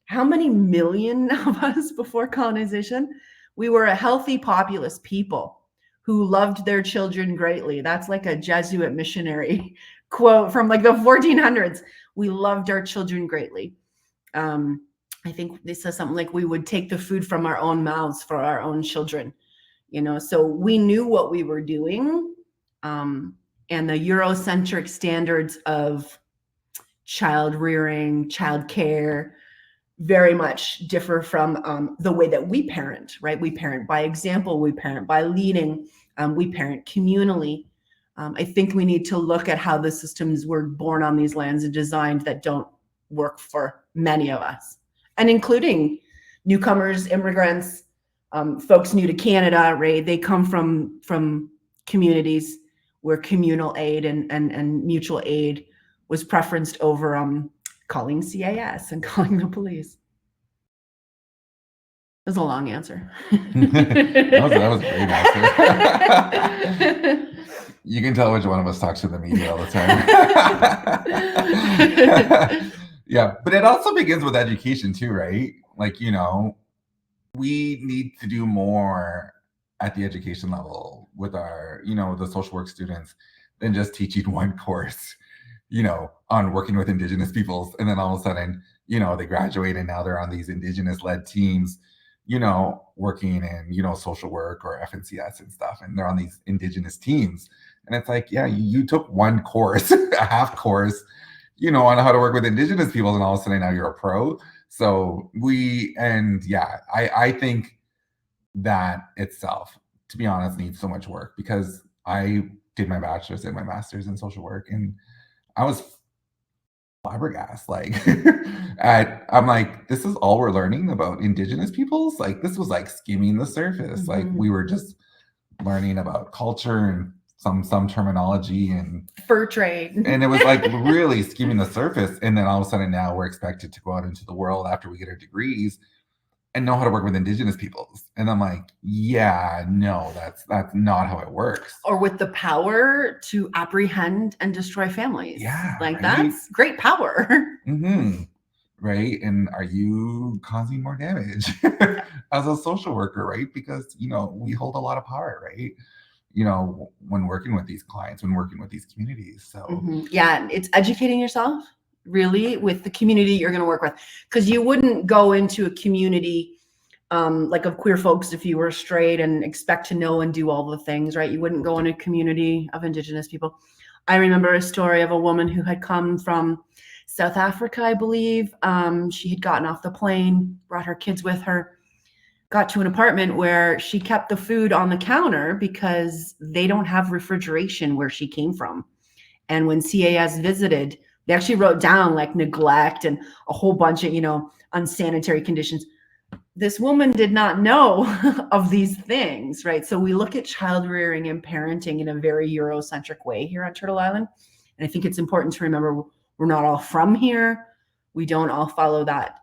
how many million of us before colonization? We were a healthy populous people who loved their children greatly. That's like a Jesuit missionary quote from like the 1400s. We loved our children greatly. I think they said something like we would take the food from our own mouths for our own children, so we knew what we were doing. And the Eurocentric standards of child rearing, child care, very much differ from the way that we parent, right? We parent by example, we parent by leading, we parent communally. I think we need to look at how the systems were born on these lands and designed that don't work for many of us, and including newcomers, immigrants, folks new to Canada, right? They come from communities where communal aid and mutual aid was preferenced over calling CAS and calling the police. That was a long answer. that was a great answer. You can tell which one of us talks to the media all the time. Yeah, but it also begins with education too, right? Like, we need to do more at the education level with our, the social work students than just teaching one course, on working with Indigenous peoples. And then all of a sudden, they graduate and now they're on these Indigenous-led teams, working in, social work or FNCS and stuff. And they're on these Indigenous teams. And it's like, yeah, you took one course, a half course, on how to work with Indigenous peoples. And all of a sudden now you're a pro. So I think that itself, to be honest, needs so much work, because I did my bachelor's and my master's in social work, and I was flabbergasted. I'm like, this is all we're learning about Indigenous peoples? Like, this was like skimming the surface. Mm-hmm. Like, we were just learning about culture and some terminology and fur trade. And it was like really skimming the surface. And then all of a sudden now we're expected to go out into the world after we get our degrees and know how to work with Indigenous peoples. And I'm like, yeah, no, that's not how it works. Or with the power to apprehend and destroy families. Yeah. Like, right? That's great power. Mm-hmm. Right. And are you causing more damage as a social worker, right? Because, we hold a lot of power, right? When working with these clients, when working with these communities. So yeah, it's educating yourself really with the community you're going to work with, because you wouldn't go into a community like of queer folks if you were straight and expect to know and do all the things, right? You wouldn't go in a community of Indigenous people. I remember a story of a woman who had come from South Africa, I believe. She had gotten off the plane, brought her kids with her, got to an apartment where she kept the food on the counter because they don't have refrigeration where she came from. And when CAS visited, they actually wrote down like neglect and a whole bunch of, unsanitary conditions. This woman did not know of these things, right? So we look at child rearing and parenting in a very Eurocentric way here on Turtle Island. And I think it's important to remember we're not all from here. We don't all follow that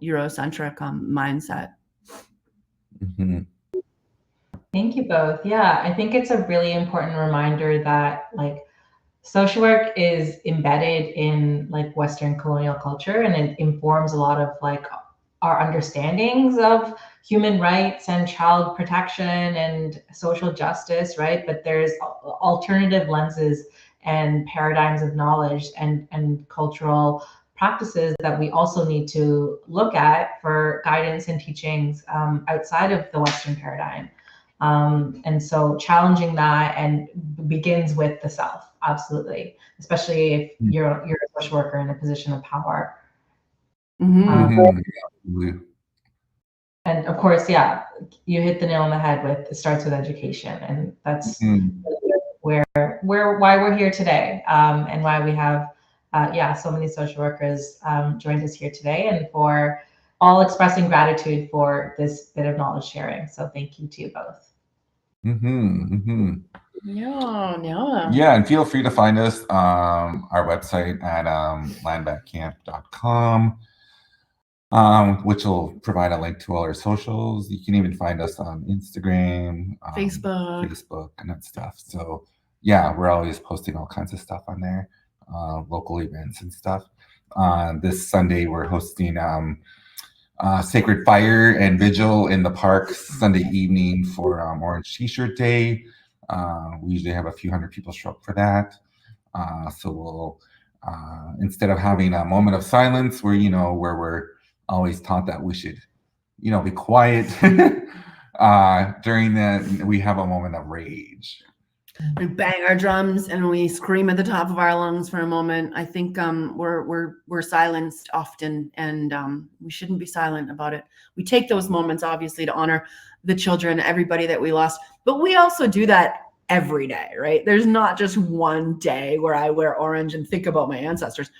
Eurocentric mindset. Mm-hmm. Thank you both. Yeah, I think it's a really important reminder that social work is embedded in Western colonial culture, and it informs a lot of our understandings of human rights and child protection and social justice, right? But there's alternative lenses and paradigms of knowledge and cultural practices that we also need to look at for guidance and teachings outside of the Western paradigm. And so challenging that and begins with the self, absolutely, especially if you're a social worker in a position of power. Mm-hmm. And of course, yeah, you hit the nail on the head with it starts with education, and that's why we're here today, and why we have so many social workers joined us here today, and for all expressing gratitude for this bit of knowledge sharing. So thank you to you both. Yeah, and feel free to find us our website at landbackcamp.com, which will provide a link to all our socials. You can even find us on Instagram, Facebook and that stuff. So yeah, we're always posting all kinds of stuff on there, local events and stuff. This Sunday we're hosting Sacred Fire and Vigil in the park Sunday evening for Orange T-shirt Day. We usually have a few hundred people show up for that. So we'll instead of having a moment of silence where we're always taught that we should, be quiet during that. We have a moment of rage. We bang our drums and we scream at the top of our lungs for a moment. I think we're silenced often, and we shouldn't be silent about it. We take those moments, obviously, to honor the children, everybody that we lost, but we also do that every day, right? There's not just one day where I wear orange and think about my ancestors.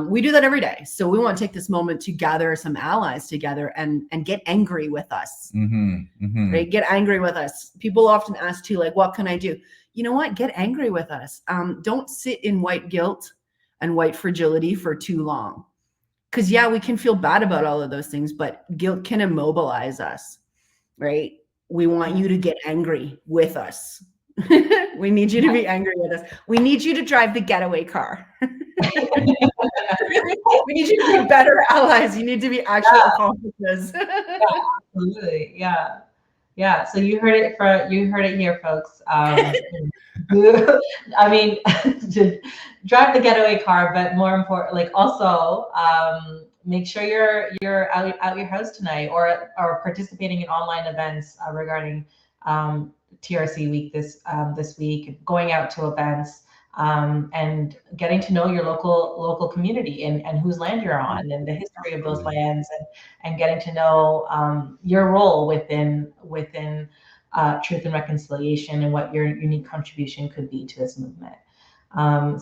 We do that every day. So we want to take this moment to gather some allies together and get angry with us, right? Get angry with us. People often ask too, like, what can I do? You know what? Get angry with us. Don't sit in white guilt and white fragility for too long. Because yeah, we can feel bad about all of those things, but guilt can immobilize us, right? We want you to get angry with us. We need you to be angry with us. We need you to drive the getaway car. We need you to be better allies. You need to be actual accomplices. Absolutely. Yeah. So you heard it here, folks. I mean, to drive the getaway car, but more important, like also make sure you're out your house tonight, or participating in online events regarding TRC week this week, going out to events. And getting to know your local community and whose land you're on and the history of those lands, and getting to know your role within truth and reconciliation, and what your unique contribution could be to this movement.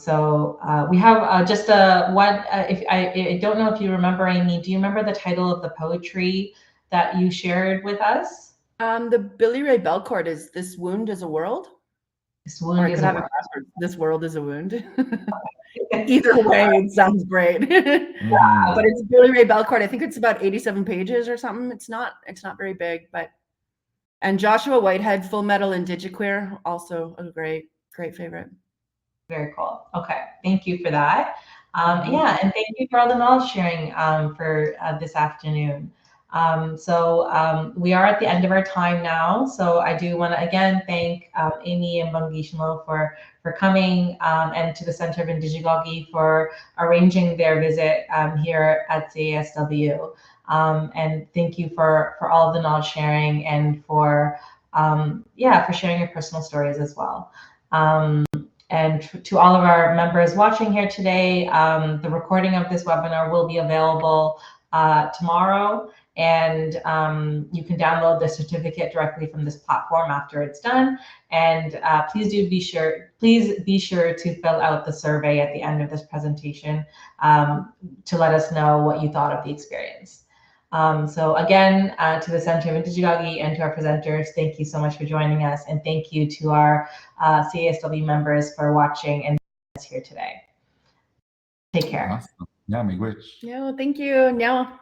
So we have just one. If I don't know if you remember, Amy, do you remember the title of the poetry that you shared with us? The Billy Ray Belcourt is "This Wound is a World." This wound is a world. This world is a wound. Either way, it sounds great. But it's Billy Ray Belcourt. I think it's about 87 pages or something. It's not very big, but. And Joshua Whitehead, Full Metal Indigiqueer, also a great favorite. Very cool. Okay, thank you for that. Yeah, and thank you for all the knowledge sharing for this afternoon. So we are at the end of our time now. So I do want to again thank Amy and Bangishmo for coming, and to the Centre of Indigegogy for arranging their visit here at CASW. And thank you for all of the knowledge sharing, and for sharing your personal stories as well. And to all of our members watching here today, the recording of this webinar will be available tomorrow, and you can download the certificate directly from this platform after it's done. And please be sure to fill out the survey at the end of this presentation to let us know what you thought of the experience. So again, to the Centre of Indigegogy and to our presenters, thank you so much for joining us, and thank you to our CASW members for watching and us here today. Take care. Awesome. Yeah, miigwech. Yeah, thank you. Yeah.